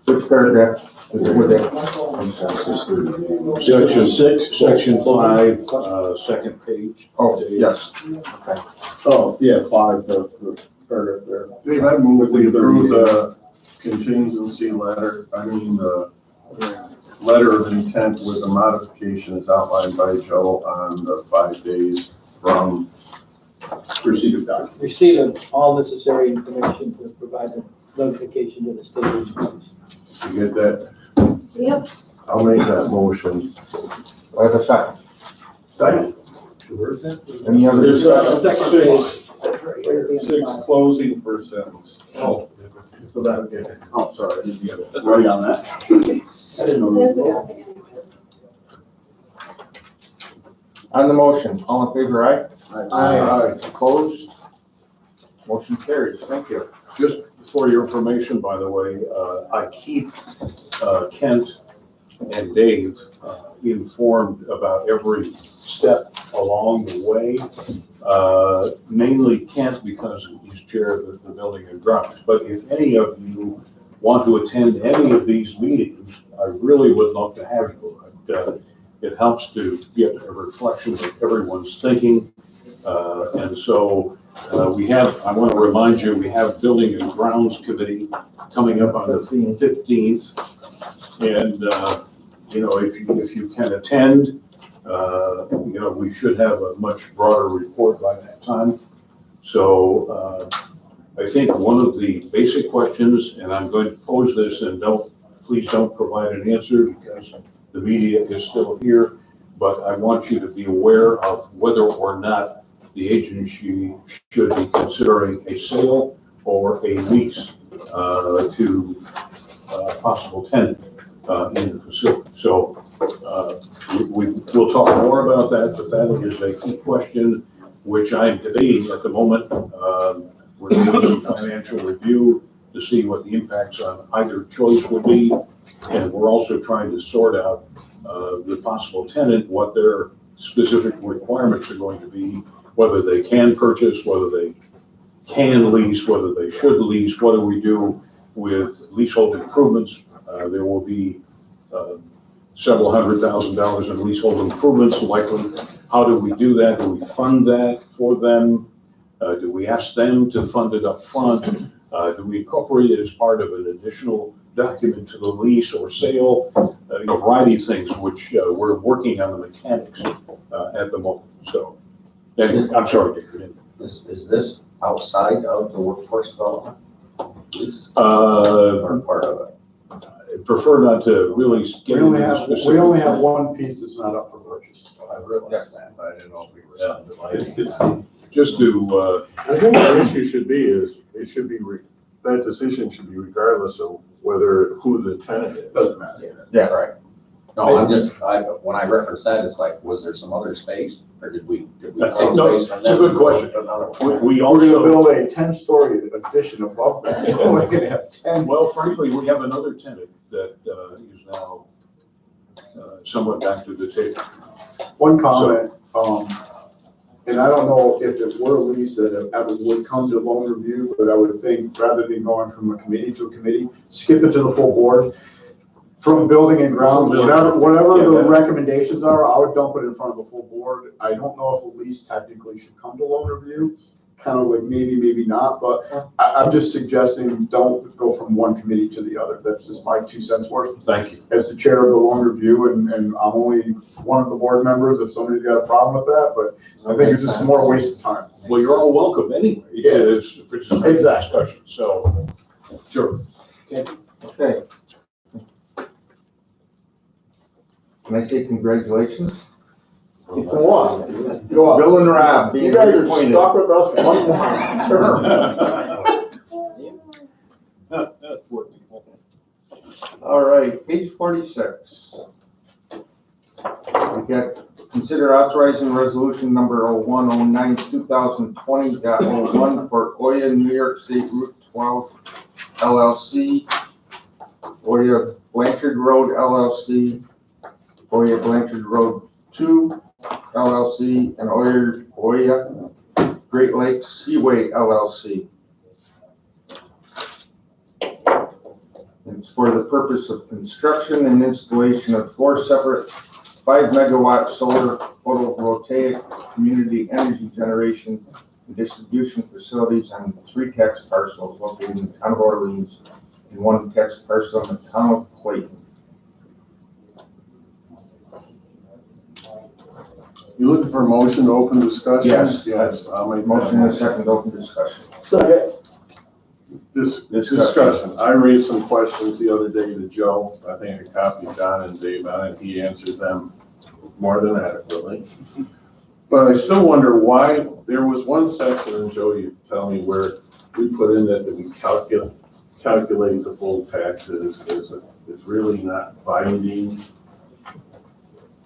Which paragraph is it with it? Section 6, section 5, second page. Oh, yes. Oh, yeah, 5, the paragraph there. Dave, I move we approve the contingency letter, the letter of intent with the modifications outlined by Joe on the 5 days from Receipt of document. Receipt of all necessary information to provide the notification to the state agencies. You get that? Yep. I'll make that motion. I have a second. Second. Any other There's discussion? six closing first sentence. Oh, so that would get it. Oh, sorry, I didn't get it. Right on that. I didn't know. That's that. okay. On the motion, all in favor, aye? Aye. Opposed? Motion carries. Thank you. Just for your information, by the way, I keep Kent and Dave informed about every step along the way. Mainly Kent because he's chair of the Building and Grounds. But if any of you want to attend any of these meetings, I really would love to have you. It helps to get a reflection of everyone's thinking. And so I want to remind you, we have Building and Grounds Committee coming up on the 15th. And, if you can attend, we should have a much broader report by that time. So I think one of the basic questions, and I'm going to pose this, and please don't provide an answer because the media is still here, but I want you to be aware of whether or not the agency should be considering a sale for a lease to a possible tenant in the facility. So we'll talk more about that, but that is a key question which I'm debating at the moment. We're doing a financial review to see what the impacts on either choice would be. And we're also trying to sort out the possible tenant, what their specific requirements are going to be, whether they can purchase, whether they can lease, whether they should lease, what do we do with leasehold improvements. There will be several $100,000 in leasehold improvements likely. How do we do that? Do we fund that for them? Do we ask them to fund it up front? Do we incorporate it as part of an additional document to the lease or sale? A variety of things which we're working on the mechanics at the moment. So, I'm sorry, Dick. Is this outside of the workforce development? Please. Or part of it? I prefer not to really get into the specifics. We only have one piece that's not up for purchase. I realize that, but I didn't know if we were subdividing. Just to, I think the issue should be is, it should be, that decision should be regardless of who the tenant is. Doesn't matter. Yeah. Right. No, I'm just, when I reference that, it's like, was there some other space, or did we take No, space from it's a them? good question. to another one? we We're gonna also, build a 10-story addition above that. We're gonna have 10. well, frankly, we have another tenant that is now somewhat back to the table. One comment, and I don't know if it were a lease that it ever would come to loan review, but I would think rather than going from a committee to a committee, skip it to the full board. From building and ground, whatever the recommendations are, I would dump it in front of the full board. I don't know if a lease technically should come to loan review, kind of like maybe not, but I'm just suggesting don't go from one committee to the other. That's just my 2 cents worth. Thank you. As the chair of the loan review, and I'm only one of the board members if somebody's got a problem with that, but I think it's just more a waste of time. Well, you're all welcome anyway. It's participate in the discussion, so, sure. Okay. Can I say congratulations? Come on, go on. Bill and Rob being You guys are reappointed. stuck with us one more term. All right, page 46. We got, consider authorizing resolution number 0109 2020.01 for Oya New York State Route 12 LLC, Oya Blanchard Road LLC, Oya Blanchard Road 2 LLC, and Oya Great Lakes Seaway LLC. It's for the purpose of construction and installation of 4 separate 5-megawatt solar photovoltaic community energy generation and distribution facilities on 3 tax parcels located in the town of Orleans and 1 tax parcel in the town of Clayton. You looking for a motion to open discussion? Yes. Yes, I'll make that Motion and a second open discussion. Second. Discussion. I raised some questions the other day to Joe. I think I copied Don and Dave on it. He answered them more than adequately. But I still wonder why there was one section, and Joe, you tell me, where we put in that we calculate the full taxes. It's really not binding.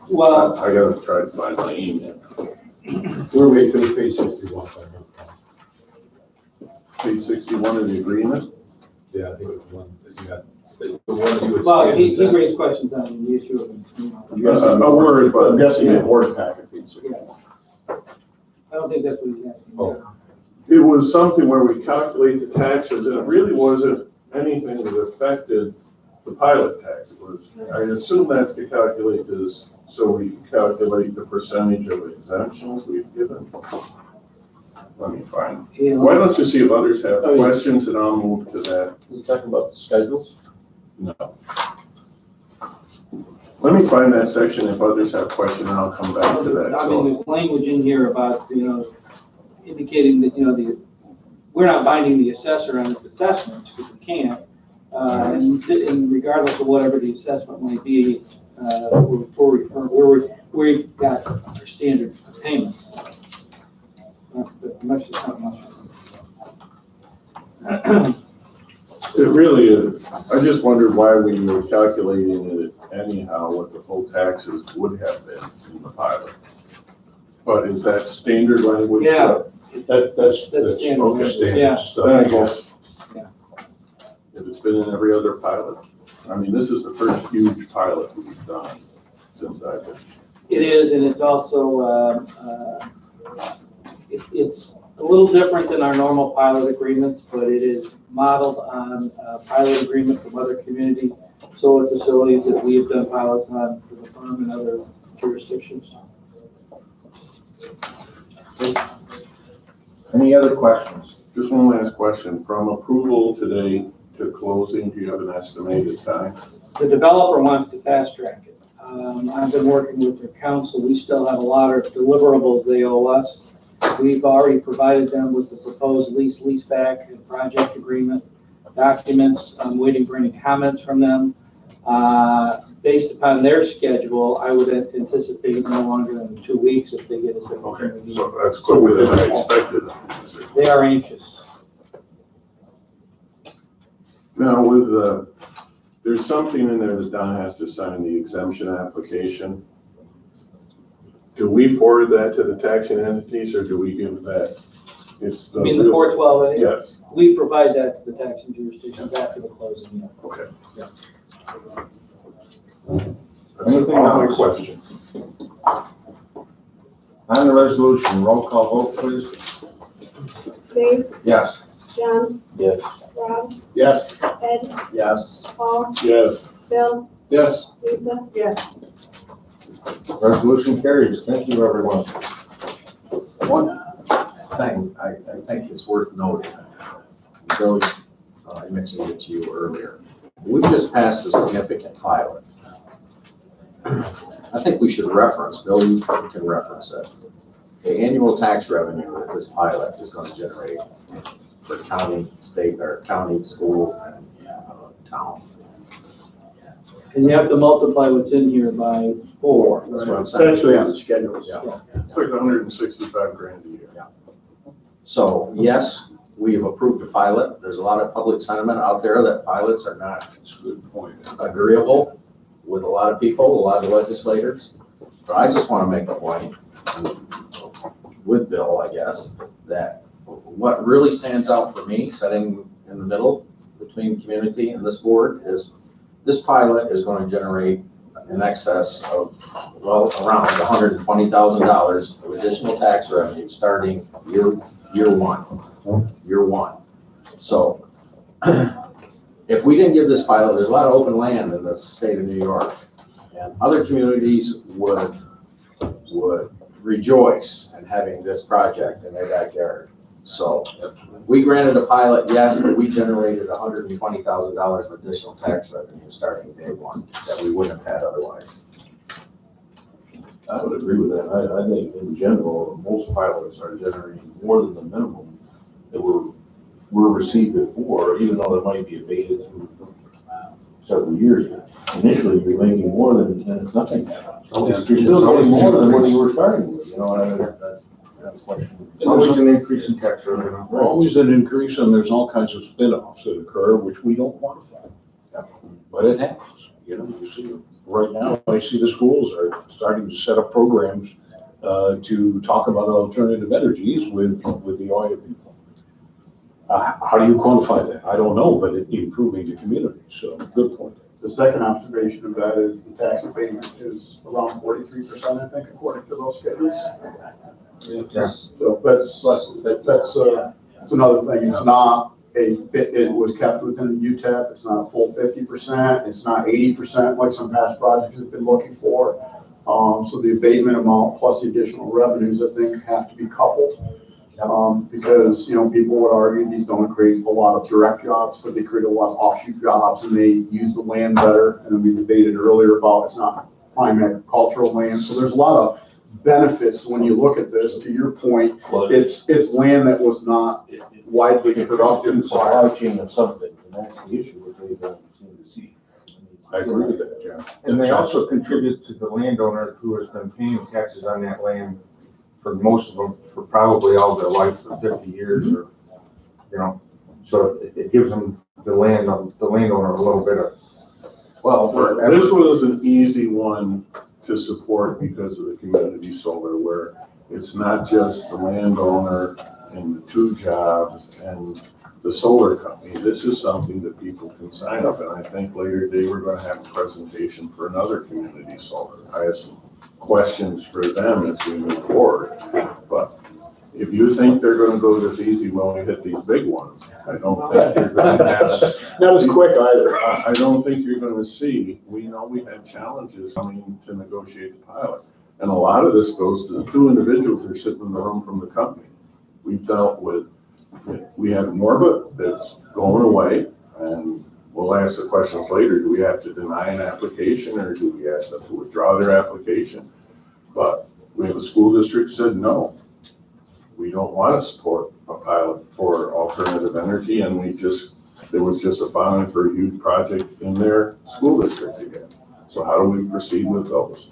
Well, I gotta try to find my email. We're waiting for page 61. Page 61 of the agreement. Yeah, I think it was one that you had. The one that you would. well, he raised questions on the issue of, A word, but I'm guessing the board packet. I don't think that's what he's asking. Oh. it was something where we calculate the taxes, and it really wasn't anything that affected the pilot tax. It was, I assume that's to calculate this, so we can calculate the percentage of exemptions we've given. Let me find. Yeah. Why don't you see if others have questions, and I'll move to that. You talking about the schedules? No. Let me find that section. If others have questions, I'll come back to that. I mean, there's language in here about, indicating that, we're not binding the assessor on his assessments, because we can't. And regardless of whatever the assessment might be, we've got our standard payments. Much the same. It really is. I just wondered why when you were calculating it anyhow, what the full taxes would have been in the pilot. But is that standard language? Yeah. That's standard, okay, standard yeah. stuff. Then I guess. Yeah. If it's been in every other pilot, I mean, this is the first huge pilot we've done since I've been. It is, and it's also, it's a little different than our normal pilot agreements, but it is modeled on a pilot agreement from other community solar facilities that we have done pilots on for the firm and other jurisdictions. Any other questions? Just one last question. From approval today to closing, do you have an estimated time? The developer wants to fast track it. I've been working with their council. We still have a lot of deliverables they owe us. We've already provided them with the proposed leaseback and project agreement documents. I'm waiting for any comments from them. Based upon their schedule, I would anticipate no longer than 2 weeks if they get us everything we need. So that's quicker than I expected. They are anxious. Now with there's something in there that Don has to sign, the exemption application. Do we forward that to the taxing entities or do we give that? It's the. I mean, the 412A? Yes. We provide that to the taxing jurisdictions after the closing. Yeah. Okay. Yeah. That's all my question. On the resolution, roll call vote, please. Dave, Yes. John, Yes. Rob, Yes. Ed, Yes. Paul, Yes. Bill, Yes. Lisa. Yes. Resolution carries. Thank you, everyone. One thing I think is worth noting, Bill, I mentioned it to you earlier. We just passed a significant pilot. I think we should reference, Bill, you can reference it. The annual tax revenue that this pilot is going to generate for county, state, or county, school, and town. And you have to multiply what's in here by 4. That's what I'm It's saying. actually on the schedules. Yeah. It's like 165 grand a year. So, yes, we have approved the pilot. There's a lot of public sentiment out there that pilots are not That's a good point. agreeable with a lot of people, a lot of legislators. But I just want to make a point with Bill, I guess, that what really stands out for me, sitting in the middle between community and this board, is this pilot is going to generate in excess of, well, around $120,000 of additional tax revenue starting year one. So if we didn't give this pilot, there's a lot of open land in the state of New York, and other communities would rejoice in having this project in their backyard. So we granted a pilot, yes, but we generated $120,000 of additional tax revenue starting day one that we wouldn't have had otherwise. I would agree with that. I think in general, most pilots are generating more than the minimum that were received before, even though they might be abated through several years. Initially, you're making more than it's nothing. You're still getting more than what you were starting with, you know, and that's a question. It's always an increase in tax revenue. Always an increase, and there's all kinds of spin-offs that occur, which we don't quantify. But it happens, you know, you see, right now, I see the schools are starting to set up programs to talk about alternative energies with the oil people. How do you quantify that? I don't know, but it's improving the community, so good point. The second observation of that is the tax abatement is around 43%, I think, according to those schedules. Yes. So that's another thing. It's not it was kept within the UTEP. It's not a full 50%. It's not 80% like some past projects have been looking for. So the abatement amount plus the additional revenues, I think, have to be coupled. Because, you know, people would argue these don't create a lot of direct jobs, but they create a lot of offshoot jobs and they use the land better. And then we debated earlier about it's not prime agricultural land. So there's a lot of benefits when you look at this. To your point, it's land that was not widely productive. Supply chain of something, and that's the issue that they don't seem to see. I agree with that, John. And they also contribute to the landowner who has been paying taxes on that land for most of them, for probably all their life, for 50 years or, you know, So it gives them, the landowner a little bit of, Well, This was an easy one to support because of the community solar, where it's not just the landowner and the 2 jobs and the solar company. This is something that people can sign up, and I think later today we're gonna have a presentation for another community solar. I have some questions for them as we move forward, but if you think they're gonna go this easy when we hit these big ones, I don't think you're gonna have. Not as quick either. I don't think you're gonna see, we know we had challenges coming to negotiate the pilot. And a lot of this goes to the 2 individuals that are sitting in the room from the company. We've dealt with, we have Norbit that's going away, and we'll ask the questions later. Do we have to deny an application, or do we ask them to withdraw their application? But we have a school district said, no, we don't want to support a pilot for alternative energy, and there was just a filing for a huge project in their school district again. So how do we proceed with those?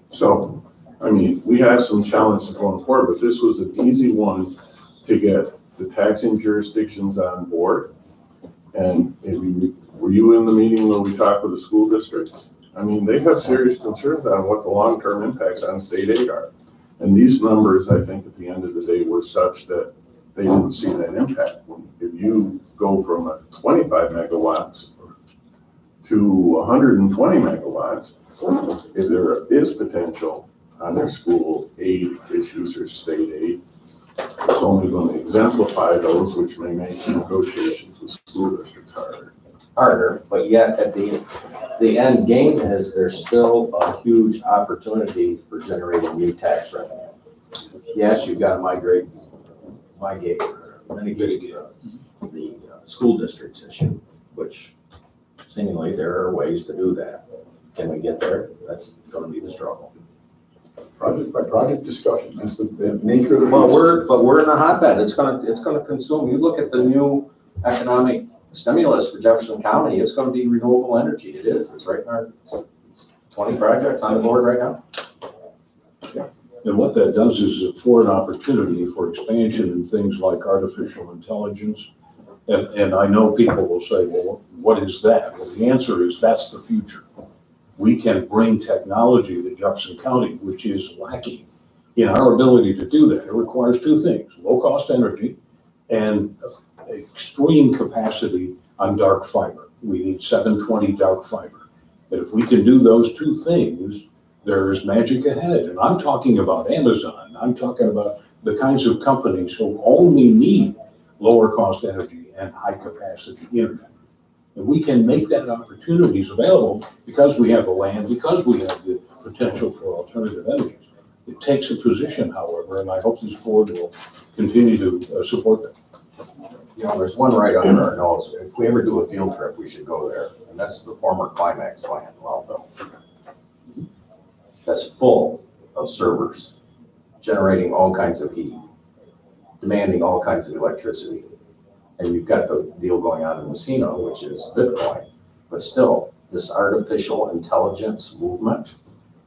So, I mean, we have some challenges going forward, but this was an easy one to get the taxing jurisdictions on board. And were you in the meeting when we talked with the school districts? I mean, they have serious concerns on what the long-term impacts on state aid are. And these numbers, I think, at the end of the day, were such that they didn't see that impact. If you go from a 25 megawatts to 120 megawatts, if there is potential on their school aid issues or state aid, it's only going to exemplify those, which may make negotiations with school districts harder. But yet at the end game is there's still a huge opportunity for generating new tax revenue. Yes, you've got to mitigate the school districts issue, which seemingly there are ways to do that. Can we get there? That's going to be the struggle. Project by project discussion, that's the nature of the. Well, we're in a hotbed. It's gonna consume. You look at the new economic stimulus for Jefferson County, it's gonna be renewable energy. It is. It's right in our 20 projects on the board right now. And what that does is afford opportunity for expansion in things like artificial intelligence. And I know people will say, well, what is that? Well, the answer is that's the future. We can bring technology to Jefferson County, which is lacking in our ability to do that. It requires 2 things: low-cost energy and extreme capacity on dark fiber. We need 720 dark fiber. And if we can do those 2 things, there's magic ahead. And I'm talking about Amazon. I'm talking about the kinds of companies who only need lower-cost energy and high-capacity internet. And we can make that opportunities available because we have the land, because we have the potential for alternative energies. It takes a position, however, and I hope this board will continue to support that. You know, there's one right under our nose. If we ever do a field trip, we should go there. And that's the former Climax plant in Wellville. That's full of servers, generating all kinds of heat, demanding all kinds of electricity. And you've got the deal going on in Messina, which is Bitcoin. But still, this artificial intelligence movement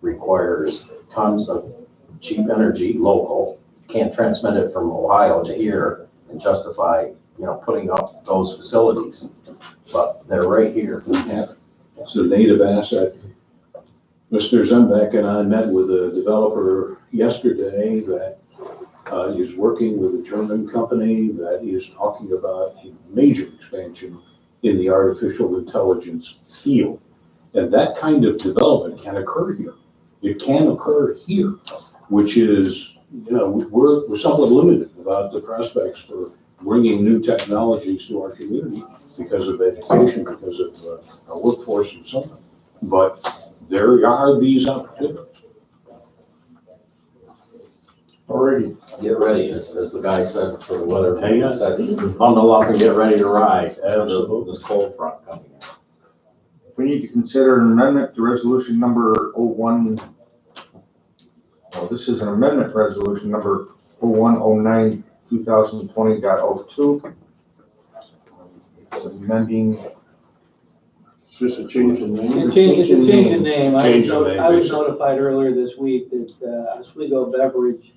requires tons of cheap energy, local. Can't transmit it from Ohio to here and justify, putting up those facilities. But they're right here. We have it. It's a native asset. Mr. Zembeck and I met with a developer yesterday that is working with a German company that is talking about a major expansion in the artificial intelligence field. And that kind of development can occur here. It can occur here, which is, we're somewhat limited about the prospects for bringing new technologies to our community because of education, because of our workforce and so on. But there are these opportunities. Alrighty, get ready, as the guy said for the weather. He said, bundle up and get ready to ride. This cold front coming in. we need to consider an amendment to resolution number 01. Well, this is an amendment resolution number 0109 2020.02. It's amending. It's just a change in name. It's a change in name. I Change in was name, I was basically. notified earlier this week that Oswego Beverage,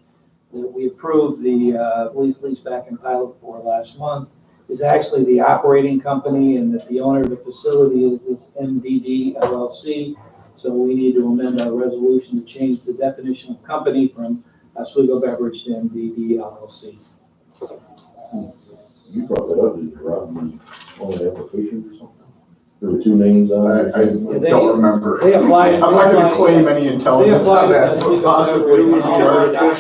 that we approved the lease back in pilot for last month. is actually the operating company and that the owner of the facility is MDD LLC. So we need to amend our resolution to change the definition of company from Oswego Beverage to MDD LLC. You brought that up, did you, Rob, on the application or something? There were two names on it. I don't remember. They applied. I'm not gonna claim any intelligence on that, but possibly.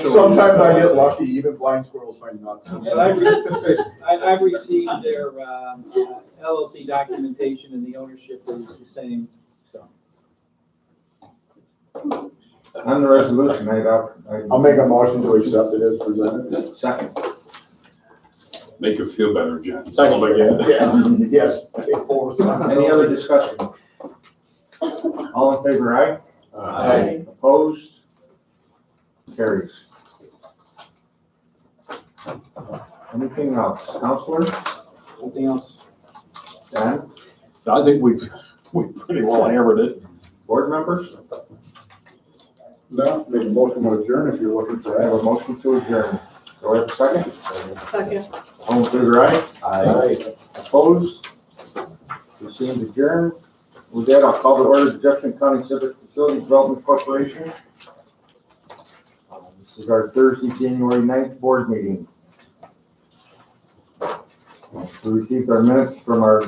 Sometimes I get lucky, even blind squirrels find nuts. And I've received their LLC documentation and the ownership is the same, so. On the resolution, I'll make a motion to accept it as presented. Second. Make it feel better, Jen. Second again. Yeah, yes. Any other discussion? All in favor, aye? Aye. Opposed? Carries. Anything else? Counselor? Anything else? Dan? I think we pretty well hammered it. Board members? No, make a motion to adjourn if you're looking for I have that. a motion to adjourn. Do I have a second? Second. All in favor, aye? Aye. Opposed? We stand adjourned. With that, I'll call the order of the Jefferson County Civic Facility Development Corporation. This is our Thursday, January 9th board meeting. We received our minutes from our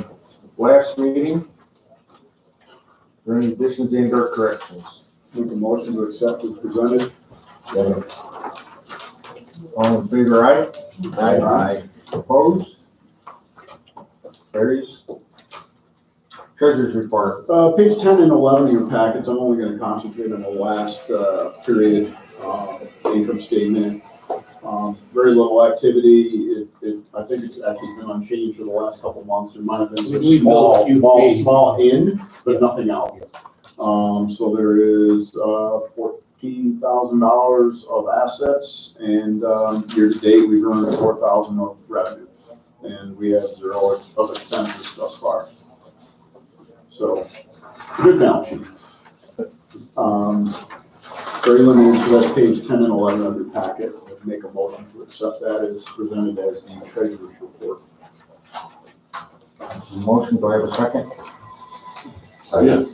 last meeting. Are there any additions and or corrections? Make a motion to accept as presented. All in favor, aye? Aye. Opposed? Carries. Treasurer's report. Page 10 and 11 of your packets, I'm only gonna concentrate on the last, period, income statement. Very little activity. I think it's actually been unchanged for the last couple of months. There might have been some We built a few pages. small in, but nothing out. So there is, $14,000 of assets and, year to date, we've earned $4,000 of revenue. And we have 0 of expenses thus far. So, good balance sheet. Very limited, so that's page 10 and 11 of your packet. Make a motion to accept that as presented as the treasurer's report. Motion, do I have a second? Second.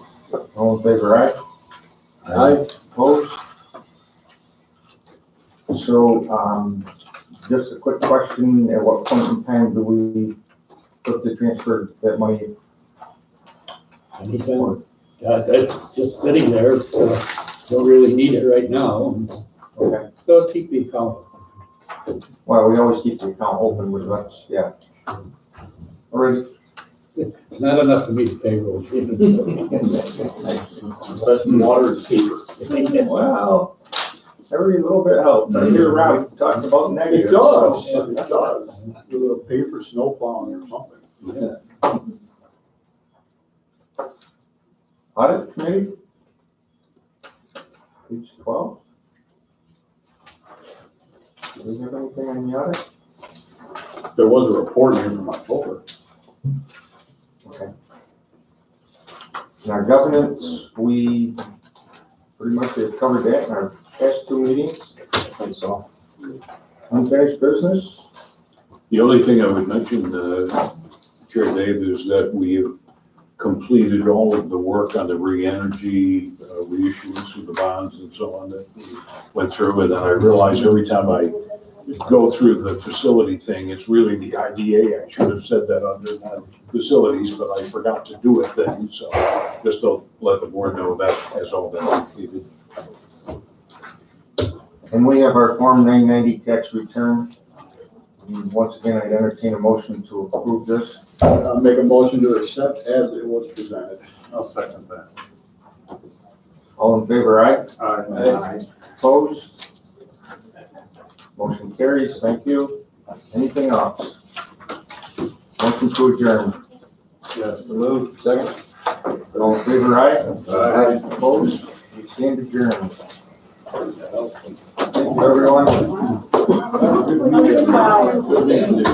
All in favor, aye? Aye. Opposed? So, just a quick question, at what point in time do we look to transfer that money? Anytime. That's just sitting there, so don't really need it right now. Okay, So keep the account. well, we always keep the account open with us, yeah. Alrighty. It's not enough to meet the payroll. That's water and paper. Well, every little bit helps. I hear Rob talking about negative. It does, it does. We'll pay for snow plowing or something. Audit committee? Page 12. Do we have anything on the audit? There was a report here from October. Okay. In our governance, we pretty much have covered that in our past two meetings. I think so. Unfinished business? The only thing I would mention, Chair Dave, is that we have completed all of the work on the re-energy reissuance of the bonds and so on that we went through. And then I realize every time I go through the facility thing, it's really the IDA. I should have said that under non-facilities, but I forgot to do it then. So just to let the board know that has all been completed. And we have our Form 990 tax return. And once again, I'd entertain a motion to approve this. Make a motion to accept as it was presented. I'll second that. All in favor, aye? Aye. Opposed? Motion carries, thank you. Anything else? Motion to adjourn. Yes. Move, second. All in favor, aye? Aye. Opposed? We stand adjourned. Thank you, everyone. Good meeting you.